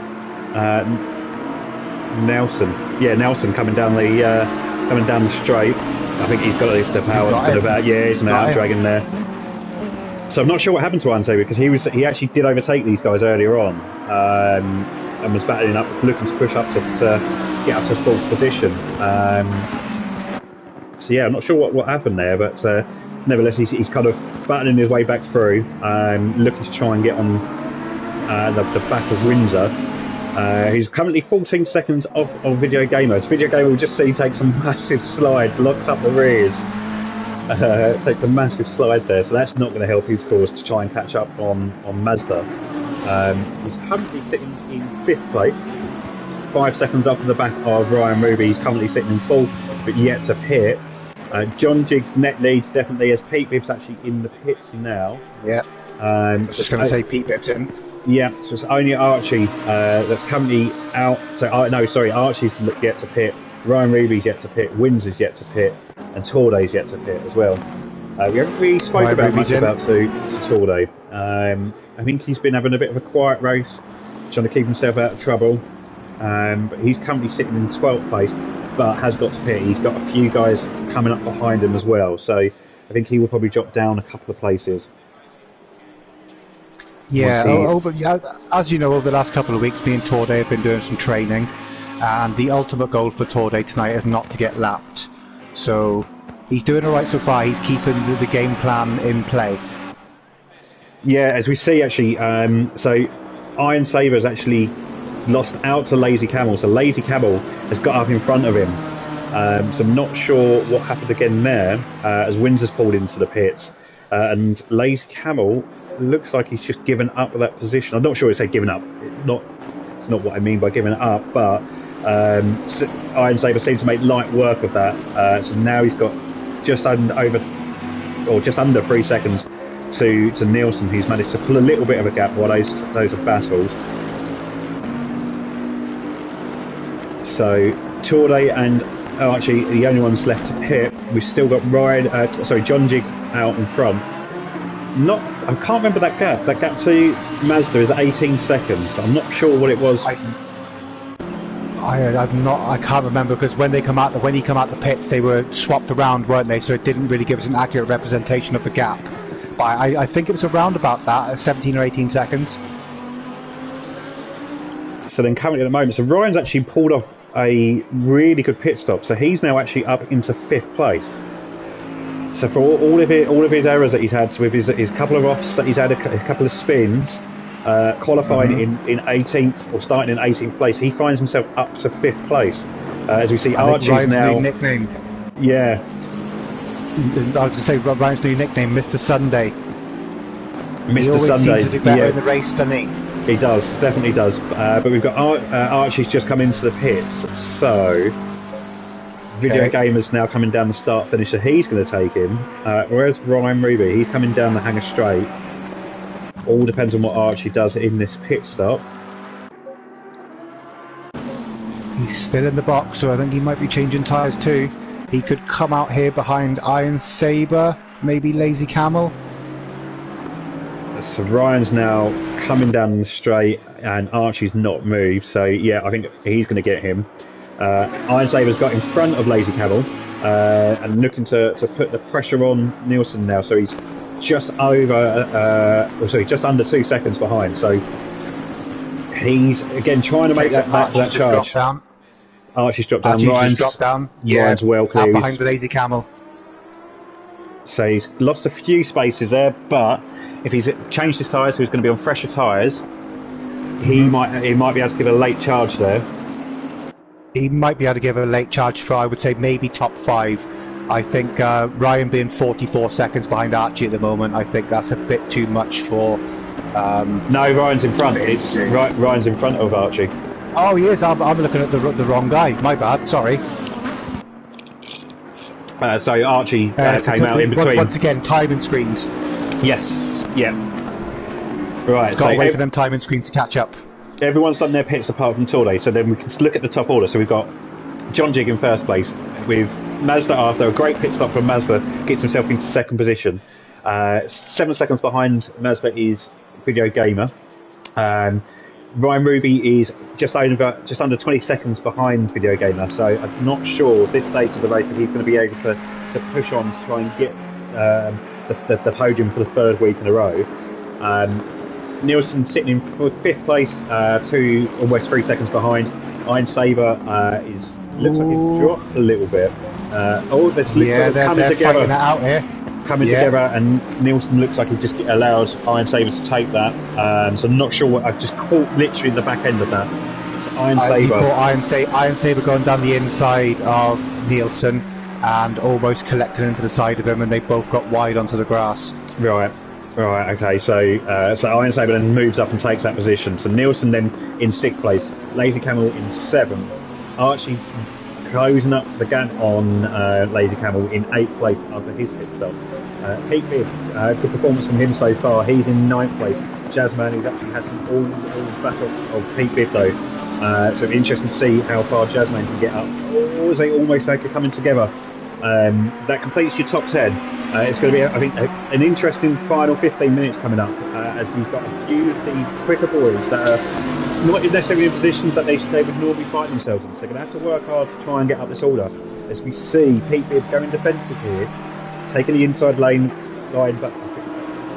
Nelson. Yeah, Nelson coming down the straight. I think he's got the power to put about. Yeah, he's an out dragon there. So I'm not sure what happened to Iron Saber because he actually did overtake these guys earlier on. and was battling up, looking to push up to get up to fourth position. So yeah, I'm not sure what happened there, but nevertheless, he's kind of battling his way back through, looking to try and get on the back of Windsor. He's currently 14 seconds off of Video Gamer. So Video Gamer will just see takes a massive slide, locks up the rears, takes a massive slide there. So that's not going to help his cause to try and catch up on Mazda. He's currently sitting in 5th place, 5 seconds off of the back of Ryan Ruby. He's currently sitting in 4th, but yet to pit. John Jigg's net leads definitely, as Pete Bibb's actually in the pits now. Yeah. I was just going to say Pete Bibb's in. Yeah, so it's only Archie that's currently out. So Archie's yet to pit, Ryan Ruby's yet to pit, Windsor's yet to pit, and Torday's yet to pit as well. We haven't really spoken about much about to Torday. I think he's been having a bit of a quiet race, trying to keep himself out of trouble. But he's currently sitting in 12th place, but has got to pit. He's got a few guys coming up behind him as well, so I think he will probably drop down a couple of places. Yeah, as you know, over the last couple of weeks, me and Torday have been doing some training, and the ultimate goal for Torday tonight is not to get lapped. So he's doing all right so far. He's keeping the game plan in play. Yeah, as we see actually, so Iron Saber's actually lost out to Lazy Camel. So Lazy Camel has got up in front of him. So I'm not sure what happened again there, as Windsor's pulled into the pits. And Lazy Camel looks like he's just given up that position. I'm not sure he'd say given up. It's not what I mean by giving it up, but Iron Saber seems to make light work of that. So now he's got just under 3 seconds to Nielsen, who's managed to pull a little bit of a gap while those have battled. So Torday and Archie are the only ones left to pit. We've still got John Jig out in front. I can't remember that gap. That gap to Mazda is 18 seconds. I'm not sure what it was. I can't remember, because when he came out the pits, they were swapped around, weren't they? So it didn't really give us an accurate representation of the gap. But I think it was around about that, 17 or 18 seconds. So then currently at the moment, so Ryan's actually pulled off a really good pit stop. So he's now actually up into 5th place. So for all of his errors that he's had, so with his couple of offs that he's had, a couple of spins, qualifying in 18th or starting in 18th place, he finds himself up to 5th place. As we see, Archie's now. New nickname. Yeah. I was going to say Ryan's new nickname, Mr. Sunday. Mr. He always Sunday. seems to do better in the race, doesn't he? He does, definitely does. But we've got Archie's just come into the pits, so Video Gamer's now coming down the start finish, so he's going to take him. Whereas Ryan Ruby, he's coming down the hanger straight. All depends on what Archie does in this pit stop. He's still in the box, so I think he might be changing tyres too. He could come out here behind Iron Saber, maybe Lazy Camel. So Ryan's now coming down the straight, and Archie's not moved. So yeah, I think he's going to get him. Iron Saber's got in front of Lazy Camel and looking to put the pressure on Nielsen now. So he's just just under 2 seconds behind. So he's again trying to make that charge. Archie's dropped down. Ryan's dropped down. Yeah, Ryan's well clear. Behind the Lazy Camel. So he's lost a few spaces there, but if he's changed his tyres, so he's going to be on fresher tyres, he might be able to give a late charge there. He might be able to give a late charge for, I would say, maybe top 5. I think Ryan being 44 seconds behind Archie at the moment, I think that's a bit too much for... No, Ryan's in front. Ryan's in front of Archie. Oh, he is. I'm looking at the wrong guy. My bad. Sorry. So Archie came out in between. Once again, timing screens. Yes. Yeah. Right. Got to wait for them timing screens to catch up. Everyone's done their pits apart from Torday, so then we can look at the top order. So we've got John Jig in first place, with Mazda after a great pit stop from Mazda, gets himself into 2nd position. 7 seconds behind Mazda is Video Gamer. Ryan Ruby is just under 20 seconds behind Video Gamer, so I'm not sure at this stage of the race if he's going to be able to push on to try and get the podium for the 3rd week in a row. Nielsen sitting in 5th place, almost 3 seconds behind. Iron Saber looks like he's dropped a little bit. There's they're coming together. fighting it out here. Coming together, and Nielsen looks like he just allowed Iron Saber to take that. So I'm not sure what I've just caught literally the back end of that. So Iron Saber. You caught Iron Saber going down the inside of Nielsen and almost collected into the side of him, and they both got wide onto the grass. Right. Okay. So Iron Saber then moves up and takes that position. So Nielsen then in 6th place, Lazy Camel in 7th, Archie closing up the gap on Lazy Camel in 8th place after his pit stop. Pete Bibb, good performance from him so far. He's in 9th place. Jazzman, who's actually has some all back of Pete Bibb though. So it'll be interesting to see how far Jazzman can get up. Or is they almost like they're coming together? That completes your top 10. It's going to be, I think, an interesting final 15 minutes coming up, as you've got a few of the quicker boys that are not necessarily in positions that they would normally find themselves in. So they're going to have to work hard to try and get up this order. As we see, Pete Bibb's going defensive here, taking the inside line, but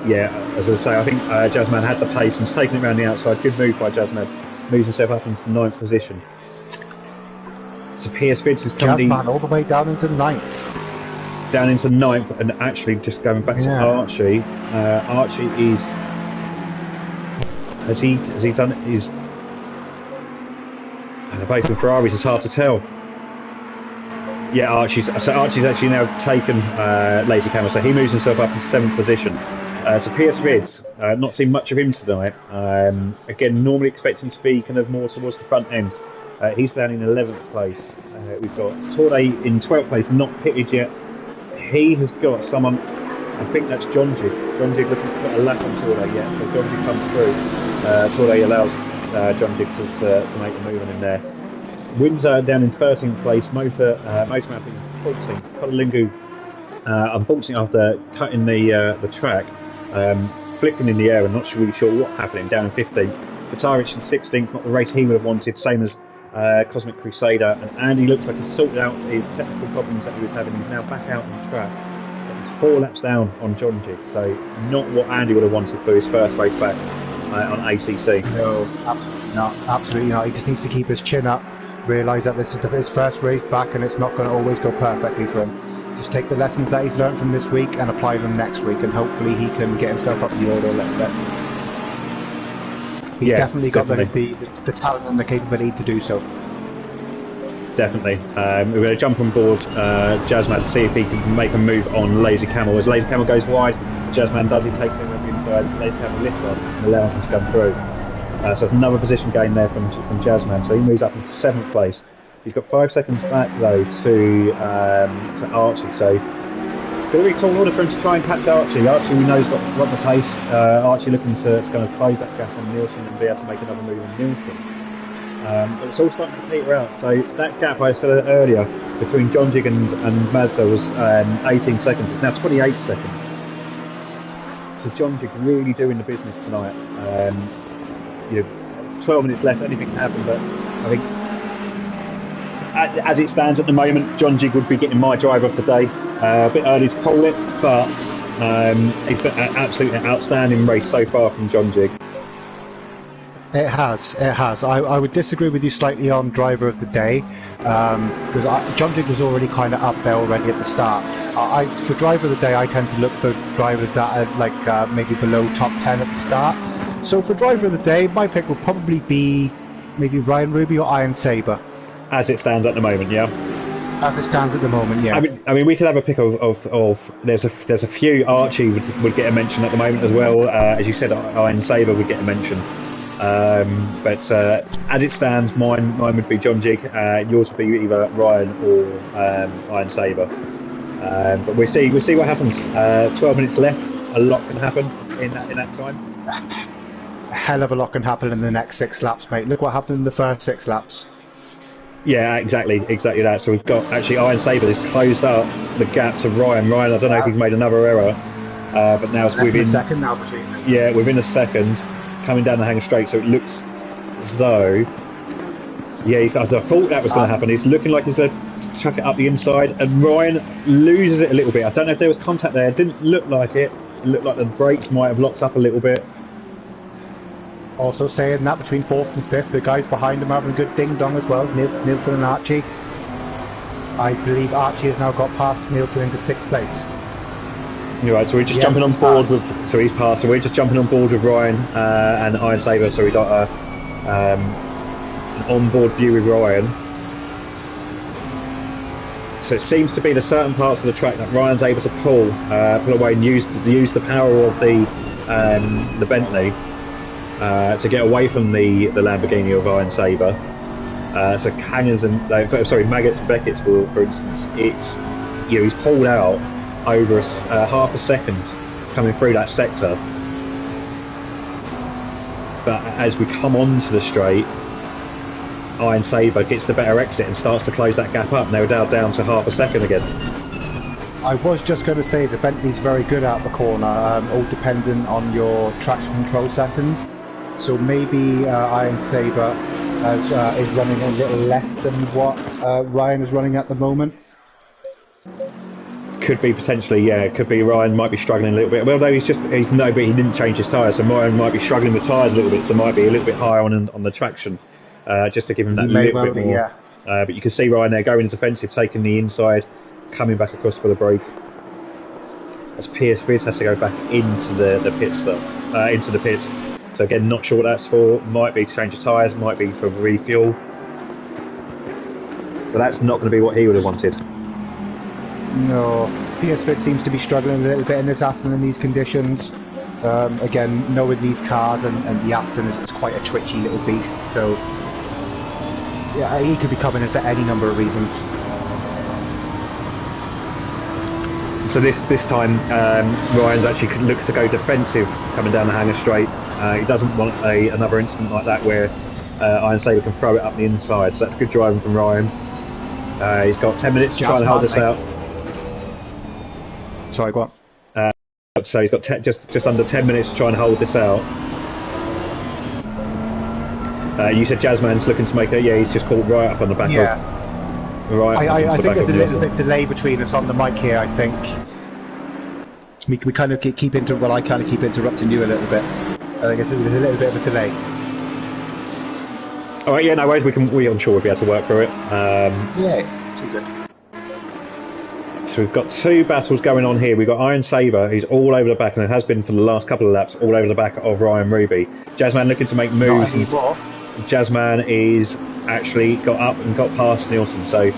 yeah, as I say, I think Jazzman had the pace and taking it around the outside. Good move by Jazzman, moves himself up into 9th position. So Piers Fitz is coming Jazzman all the way down into 9th. Down into 9th, and actually just going back to Archie. Archie is has he done his both with Ferraris? It's hard to tell. Yeah, Archie's actually now taken Lazy Camel, so he moves himself up into 7th position. So Piers Fitz, not seen much of him tonight. Again, normally expect him to be kind of more towards the front end. He's down in 11th place. We've got Torday in 12th place, not pitted yet. He has got someone, I think that's John Jig. John Jig looking to put a lap on Torday yet, so John Jig comes through. Torday allows John Jig to make a move on him there. Windsor down in 13th place, Motor Mouth in 14th. Kodalingu, unfortunately after cutting the track, flicking in the air and not really sure what happened, down in 15th. Batarich in 16th, not the race he would have wanted, same as Cosmic Crusader, and Andy looks like he's sorted out his technical problems that he was having. He's now back out on the track. He's 4 laps down on John Jig, so not what Andy would have wanted for his first race back on ACC. No, absolutely not. He just needs to keep his chin up, realise that this is his first race back and it's not going to always go perfectly for him. Just take the lessons that he's learned from this week and apply them next week, and hopefully he can get himself up the order a little bit. He's definitely got the talent and the capability to do so. Definitely. We're going to jump on board Jazzman to see if he can make a move on Lazy Camel. As Lazy Camel goes wide, Jazzman does, he takes him up inside, Lazy Camel lifts on and allows him to come through. So it's another position gain there from Jazzman, so he moves up into 7th place. He's got 5 seconds back though to Archie, so it's going to be a tall order for him to try and catch Archie. Archie, we know, has got the pace. Archie looking to kind of close that gap on Nielsen and be able to make another move on Nielsen. But it's all starting to peter out. So that gap I said earlier between John Jig and Mazda was 18 seconds. It's now 28 seconds. So John Jig really doing the business tonight. 12 minutes left, anything can happen, but I think as it stands at the moment, John Jig would be getting my driver of the day. A bit early to call it, but it's been an absolutely outstanding race so far from John Jig. It has. I would disagree with you slightly on driver of the day, because John Jig was already kind of up there already at the start. For driver of the day, I tend to look for drivers that are like maybe below top 10 at the start. So for driver of the day, my pick would probably be maybe Ryan Ruby or Iron Saber. As it stands at the moment, yeah. As it stands at the moment, yeah. I mean, we could have a pick of there's a few. Archie would get a mention at the moment as well. As you said, Iron Saber would get a mention. But as it stands, mine would be John Jig. Yours would be either Ryan or Iron Saber. But we'll see what happens. 12 minutes left. A lot can happen in that time. A hell of a lot can happen in the next 6 laps, mate. Look what happened in the first 6 laps. Yeah, exactly that. So we've got actually Iron Saber has closed up the gap to Ryan. Ryan, I don't know if he's made another error, but now it's within a second now between them. Yeah, within a second, coming down the hang straight. So it looks as though, I thought that was going to happen. It's looking like he's going to chuck it up the inside, and Ryan loses it a little bit. I don't know if there was contact there. It didn't look like it. It looked like the brakes might have locked up a little bit. Also saying that between 4th and 5th, the guys behind him are having a good ding-dong as well, Nielsen and Archie. I believe Archie has now got past Nielsen into 6th place. You're right, so we're just jumping on board with... So he's passed, so we're just jumping on board with Ryan and Iron Saber, so we got an on-board view with Ryan. So it seems to be the certain parts of the track that Ryan's able to pull away and use the power of the Bentley to get away from the Lamborghini of Iron Saber. So Canyons and Maggots and Beckett's, for instance, it's he's pulled out over half a second coming through that sector. But as we come onto the straight, Iron Saber gets the better exit and starts to close that gap up. And they're now down to half a second again. I was just going to say the Bentley's very good out the corner, all dependent on your traction control settings. So maybe Iron Saber is running a little less than what Ryan is running at the moment. Could be potentially, yeah. It could be Ryan might be struggling a little bit. Well, though but he didn't change his tyres, so Ryan might be struggling with tyres a little bit. So might be a little bit higher on the traction, just to give him that little bit more. Yeah. But you can see Ryan there going defensive, taking the inside, coming back across for the break. As Pierce has to go back into the pit stop, into the pits. So again, not sure what that's for. Might be to change his tyres, might be for refuel. But that's not going to be what he would have wanted. No, PS5 seems to be struggling a little bit in this Aston in these conditions. Again, knowing these cars and the Aston is quite a twitchy little beast, so yeah, he could be coming in for any number of reasons. So this time, Ryan's actually looks to go defensive coming down the hangar straight. He doesn't want another incident like that where Iron Saber can throw it up the inside, so that's good driving from Ryan. He's got 10 minutes to try and hold this out. Sorry, go on. So he's got just under 10 minutes to try and hold this out. You said Jazzman's looking to make it. Yeah, he's just caught right up on the back. Yeah. I think there's a little bit delay between us on the mic here. I think we kind of keep I kind of keep interrupting you a little bit. I think there's a little bit of a delay. All right, yeah, no worries. I'm sure we'll be able to work through it. Yeah, too good. So we've got two battles going on here. We've got Iron Saber, who's all over the back, and it has been for the last couple of laps, all over the back of Ryan Ruby. Jazzman looking to make moves. Jazzman is actually got up and got past Nielsen, so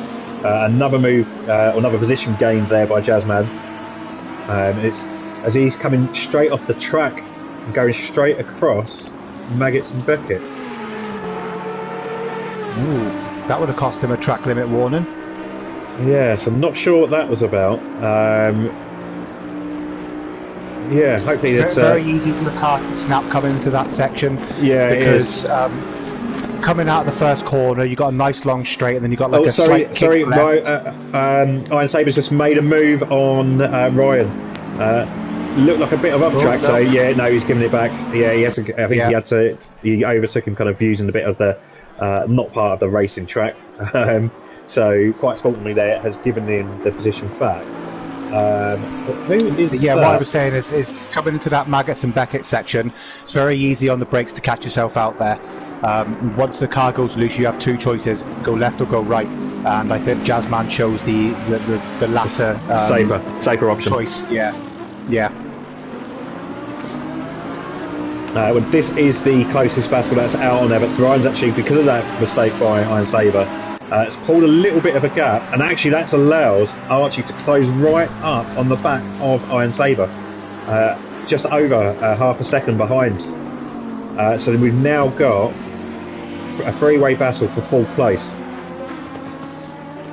another move, another position gained there by Jazzman. It's as he's coming straight off the track and going straight across Maggots and Beckett's. Ooh, that would have cost him a track limit warning. Yes, I'm not sure what that was about. Yeah, hopefully it's very easy for the car to snap coming into that section. Yeah, because coming out of the first corner, you got a nice long straight, and then you got like slight kick left. Iron Saber's just made a move on Ryan. Looked like a bit of up track, so yeah, no, he's giving it back. Yeah, he had to. I think he overtook him, kind of using a bit of the not part of the racing track. So quite sportingly, there has given him the position back. What I was saying is coming into that Maggots and Beckett section, it's very easy on the brakes to catch yourself out there. Once the car goes loose, you have two choices: go left or go right. And I think Jazzman chose the latter safer option. Choice. Yeah. Well, this is the closest battle that's out on there, but Ryan's actually, because of that mistake by Iron Saber, it's pulled a little bit of a gap, and actually that allows Archie to close right up on the back of Iron Saber, just over half a second behind. So we've now got a three-way battle for fourth place.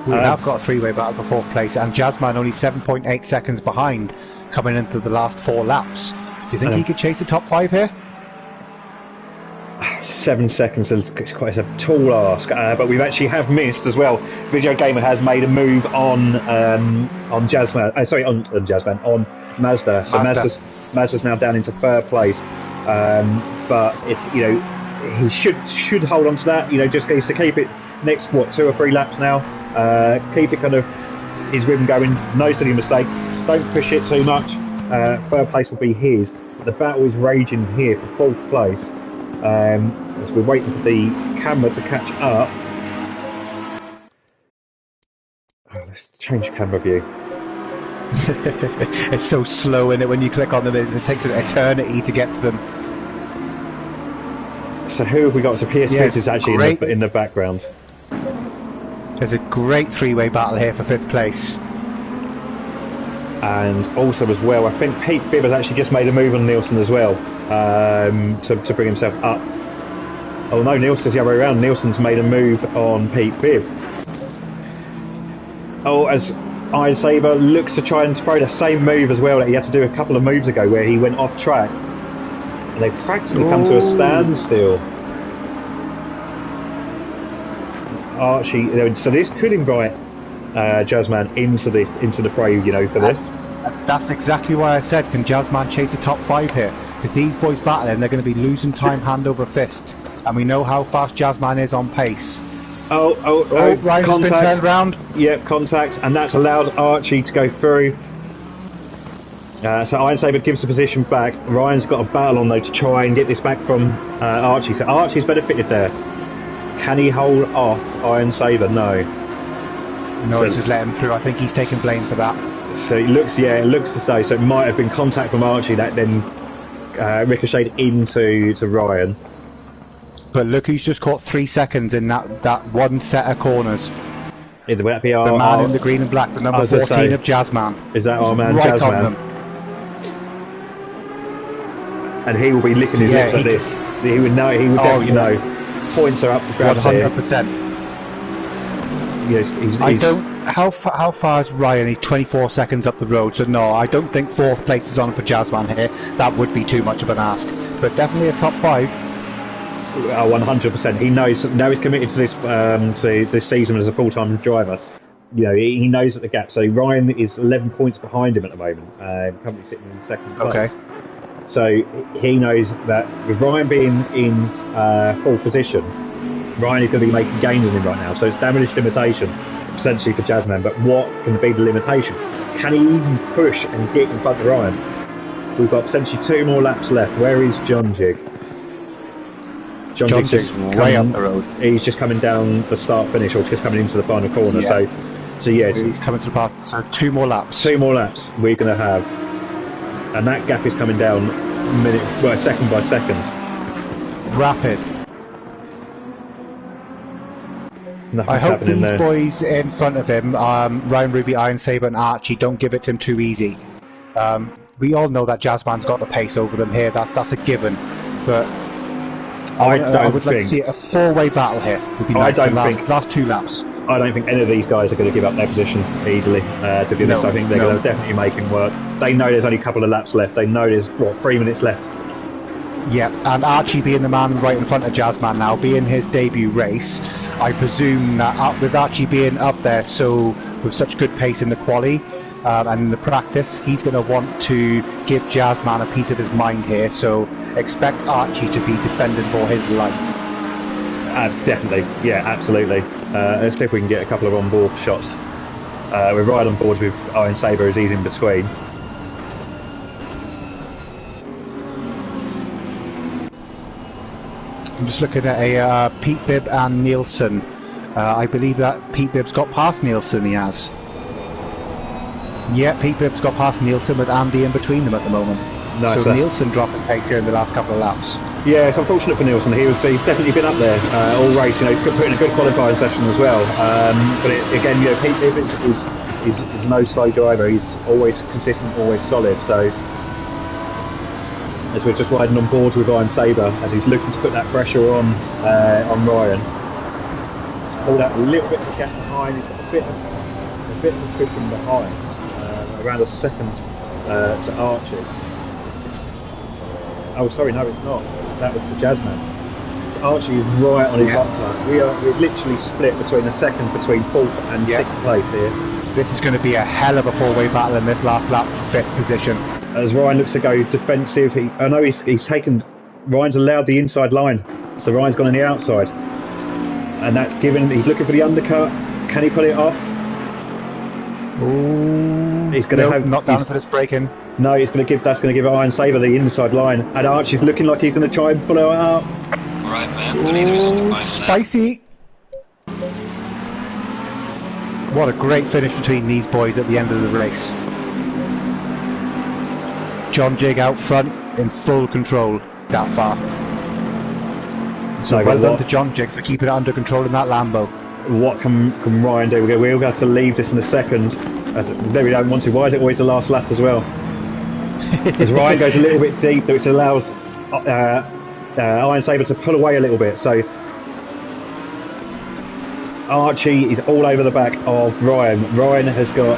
We have got a three-way battle for fourth place, and Jazzman only 7.8 seconds behind coming into the last 4 laps. Do you think he could chase the top 5 here? 7 seconds is quite a tall ask, but we've actually have missed as well. Video Gamer has made a move on Jazzman. On Mazda. So Mazda's now down into third place. But if he should hold on to that. Just needs to keep it next 2 or 3 laps now. Keep it kind of his rhythm going. No silly mistakes. Don't push it too much. Third place will be his. The battle is raging here for fourth place. as we're waiting for the camera to catch up. Oh, let's change camera view. It's so slow in it when you click on them. It takes an eternity to get to them. So who have we got? So PS Fitz is actually in the background. There's a great three-way battle here for 5th place. And also as well, I think Pete Bibb has actually just made a move on Nielsen as well, to bring himself up. Oh no, Nielsen's the other way around. Nielsen's made a move on Pete Bibb. Oh, as Iron Saber looks to try and throw the same move as well that he had to do a couple of moves ago, where he went off track. And they practically come to a standstill. Archie, so this could invite Jazzman into the fray, you know, for this. That's exactly why I said, can Jazzman chase the top 5 here? Because these boys battling, they're going to be losing time hand over fist. And we know how fast Jazzman is on pace. Ryan's been turned round. Yep, contact, and that's allowed Archie to go through. So Iron Saber gives the position back. Ryan's got a battle on though to try and get this back from Archie. So Archie's benefited there. Can he hold off Iron Saber? No. No, he's just let him through. I think he's taking blame for that. So it looks as though, so it might have been contact from Archie that then ricocheted into Ryan. But look who's just caught 3 seconds in that one set of corners. Would that be the man in the green and black, the number 14 of Jazzman. Is that our man right Jazzman? On them. And he will be licking his lips at this. He would know. He would definitely know. Points are up for grabs 100%. Yes, I don't. How far is Ryan? He's 24 seconds up the road. So no, I don't think 4th place is on for Jazzman here. That would be too much of an ask. But definitely a top 5. 100%. He knows. Now he's committed to this season as a full-time driver. You know, he knows at the gap. So Ryan is 11 points behind him at the moment. Currently sitting in 2nd place. Okay. So he knows that with Ryan being in full position, Ryan is going to be making gains on him right now. So it's damage limitation potentially for Jazzman. But what can be the limitation? Can he even push and get in front of Ryan? We've got potentially 2 more laps left. Where is John Jig? John Jig's way up the road. He's just coming down the start finish, or just coming into the final corner. Yeah. So yeah, he's coming to the path. So 2 more laps. 2 more laps we're going to have, and that gap is coming down second by second. Rapid. I hope these boys in front of him, Ryan Ruby, Iron Saber and Archie, don't give it to him too easy. We all know that Jazzman's got the pace over them here, that's a given. But I would like to see a 4-way battle here. Would be nice. Last 2 laps. I don't think any of these guys are going to give up their position easily, to be honest. I think they're going to definitely make him work. They know there's only a couple of laps left. They know there's, 3 minutes left. Yeah, and Archie being the man right in front of Jazzman now, being his debut race, I presume that with Archie being up there so with such good pace in the quali and in the practice, he's going to want to give Jazzman a piece of his mind here, so expect Archie to be defending for his life. Definitely, yeah, absolutely. Let's see if we can get a couple of on-board shots. We're right on board with Iron Saber as he's in between. I'm just looking at a Pete Bibb and Nielsen. I believe that Pete Bibb's got past Nielsen, he has. Yeah, Pete Bibb's got past Nielsen with Andy in between them at the moment. Nice, so Nielsen dropping pace here in the last couple of laps. Yeah, it's unfortunate for Nielsen. He's definitely been up there all race, putting a good qualifying session as well. But again, Pete Bibb is no slow driver. He's always consistent, always solid. So as we're just riding on board with Iron Saber, as he's looking to put that pressure on Ryan, he's pulled out a little bit of a gap behind. He's got a bit of a cushion behind, around a second to Archie. Oh, sorry, no, it's not. That was for Jazzman. Archie is right on his bumper. We're literally split between a second between 4th and 6th place here. This is going to be a hell of a 4-way battle in this last lap for 5th position. As Ryan looks to go defensive, I know he's taken. Ryan's allowed the inside line, so Ryan's gone on the outside, and that's given. He's looking for the undercut. Can he pull it off? Ooh, He's going to have not down for this break-in. No, that's going to give Iron Saber the inside line, and Archie's looking like he's going to try and follow it up. Right, man. The leader is on the final lap. Spicy. What a great finish between these boys at the end of the race. John Jig out front in full control that far. So well done to John Jig for keeping it under control in that Lambo. What can Ryan do? We'll have to leave this in a second. We don't want to. Why is it always the last lap as well? As Ryan goes a little bit deep, which allows Iron Saber to pull away a little bit. So Archie is all over the back of Ryan. Archie has got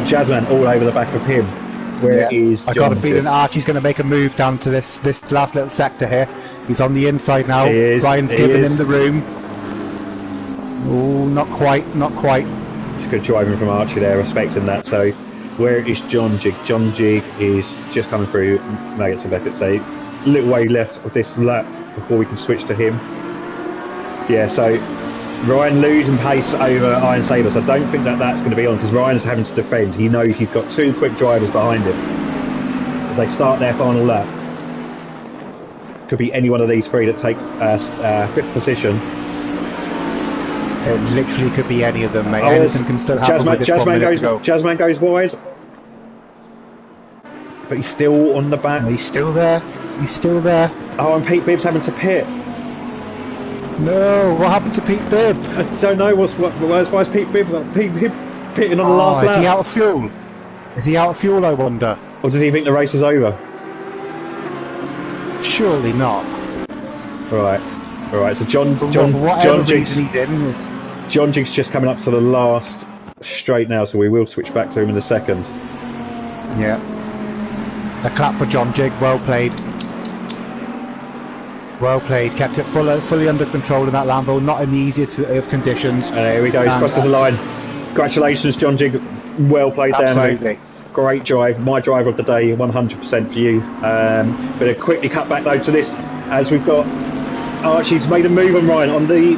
Jazzman all over the back of him. I got a feeling Archie's going to make a move down to this last little sector here. He's on the inside now. Ryan's giving him the room. Oh, not quite. It's good driving from Archie there, respecting that. So, where is John Jig? John Jig is just coming through Maggots and Beckett. So, a little way left of this lap before we can switch to him. Yeah, so Ryan losing pace over Iron Saber. So, I don't think that's going to be on because Ryan's having to defend. He knows he's got two quick drivers behind him as they start their final lap. Could be any one of these three that take fifth position. It literally could be any of them, mate. Anything can still happen with this 1 minute to go. Jazzman goes wide, but he's still on the back. He's still there. Oh, and Pete Bibb's having to pit. No, what happened to Pete Bibb? I don't know. Why is Pete Bibb pitting on the last lap? Is he out of fuel? Is he out of fuel, I wonder? Or does he think the race is over? Surely not. Right. So John Jig's just coming up to the last straight now, so we will switch back to him in a second. Yeah. A clap for John Jig. Well played. Kept it fully under control in that Lambo. Not in the easiest of conditions. And there we go. He's crossed the line. Congratulations, John Jig. Well played there, mate. Great drive. My driver of the day. 100% for you. But quickly cut back though to this as we've got. Archie's made a move on Ryan on the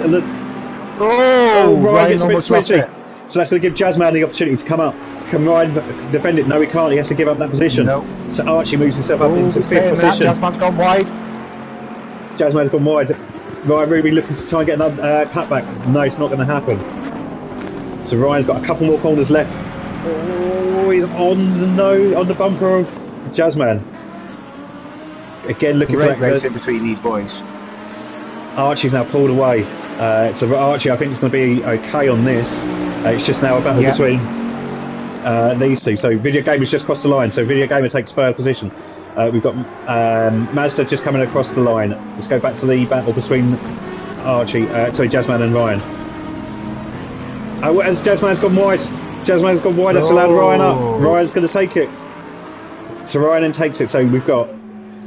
Ryan gets a bit switchy. So that's going to give Jazzman the opportunity to come up. Can Ryan defend it? No, he can't. He has to give up that position. No. So Archie moves himself up into fifth position. Jazzman's gone wide. Ryan Ruby looking to try and get another cutback. No, it's not going to happen. So Ryan's got a couple more corners left. Oh, he's on the bumper of Jazzman. Again, looking for race in between these boys. Archie's now pulled away. So Archie, I think, is going to be okay on this. It's just now a battle between these two. So Video Gamer's just crossed the line. So Video Gamer takes third position. We've got Mazda just coming across the line. Let's go back to the battle between Jazzman and Ryan. And Jazzman's gone wide. That's allowed Ryan up. Ryan's going to take it. So Ryan then takes it. So we've got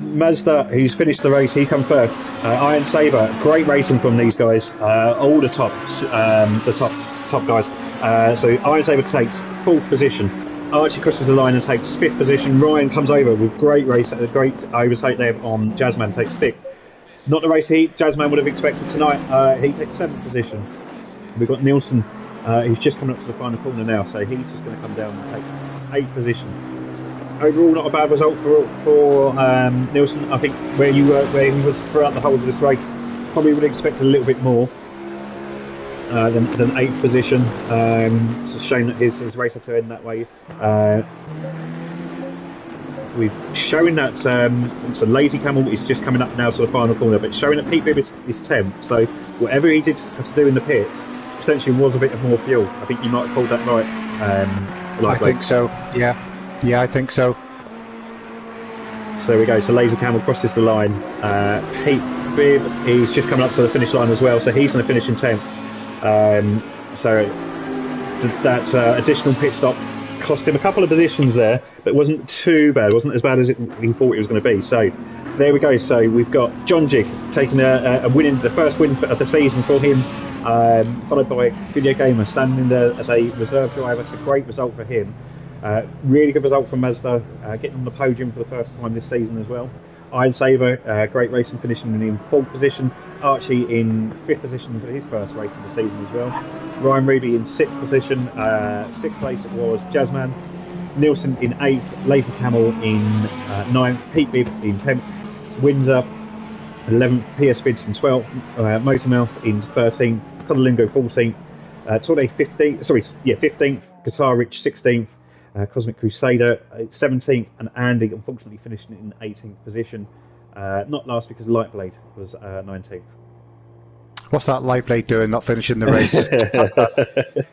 Mazda, who's finished the race, he come first. Iron Saber, great racing from these guys. All the top guys. So Iron Saber takes fourth position. Archie crosses the line and takes fifth position. Ryan comes over with great race, a great overtake there on Jazzman, takes fifth. Not the race Jazzman would have expected tonight. He takes seventh position. We've got Nielsen, who's just coming up to the final corner now, so he's just going to come down and take eighth position. Overall, not a bad result for Nielsen. I think where he was throughout the whole of this race, probably would have expected a little bit more than eighth position. It's a shame that his race had to end that way. We've showing that so Lazy Camel is just coming up now to the final corner, but showing that Pete Bibb is 10th. So whatever he did have to do in the pits potentially was a bit of more fuel. I think you might have called that right. I think so. Yeah, I think so. So there we go. So Lazy Camel crosses the line. Pete Bibb is just coming up to the finish line as well, so he's going to finish in 10th. So that additional pit stop cost him a couple of positions there, but it wasn't too bad. It wasn't as bad as he thought it was going to be. So there we go. So we've got John Jig taking the first win of the season for him, followed by Video Gamer standing there as a reserve driver. It's a great result for him. Really good result from Mazda, getting on the podium for the first time this season as well. Iron Saber, great racing, finishing in fourth position. Archie in fifth position for his first race of the season as well. Ryan Ruby in sixth position. Sixth place it was Jazzman. Nielsen in 8th, Lazy Camel in 9th, Pete Bibb in 10th, Windsor 11th, PS Vids in 12th, Motormouth in 13th, Codalingo 14th, Torday 15th, Guitar Rich 16th, Cosmic Crusader 17th, and Andy unfortunately finishing in 18th position. Not last because Lightblade was 19th. What's that Lightblade doing, not finishing the race?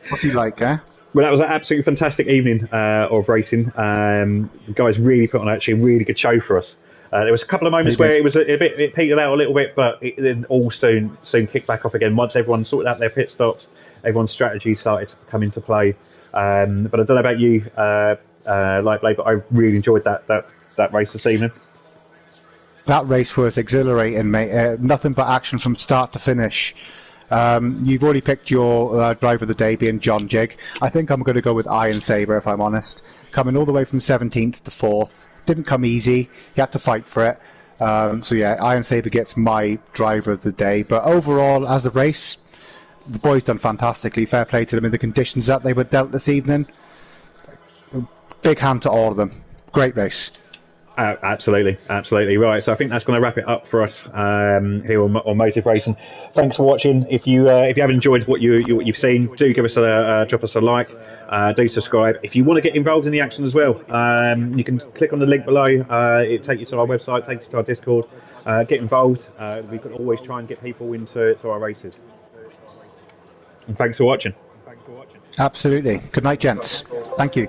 What's he like, eh? Well, that was an absolutely fantastic evening of racing. The guys really put on actually a really good show for us. There was a couple of moments where it was it petered out a little bit, but it then all soon kicked back off again once everyone sorted out their pit stops. Everyone's strategy started to come into play. But I don't know about you, Lightblade, but I really enjoyed that race this evening. That race was exhilarating, mate. Nothing but action from start to finish. You've already picked your driver of the day being John Jig. I think I'm going to go with Iron Saber, if I'm honest. Coming all the way from 17th to 4th. Didn't come easy. He had to fight for it. So yeah, Iron Saber gets my driver of the day. But overall, as a race, the boys done fantastically. Fair play to them in the conditions that they were dealt this evening. Big hand to all of them. Great race. Absolutely. Right, so I think that's going to wrap it up for us here on Motive Racing. Thanks for watching. If you have enjoyed what you've seen, do give us drop us a like. Do subscribe. If you want to get involved in the action as well, you can click on the link below. It'll take you to our website, take you to our Discord. Get involved. We can always try and get people into our races. And thanks for watching. Absolutely. Good night, gents. Thank you.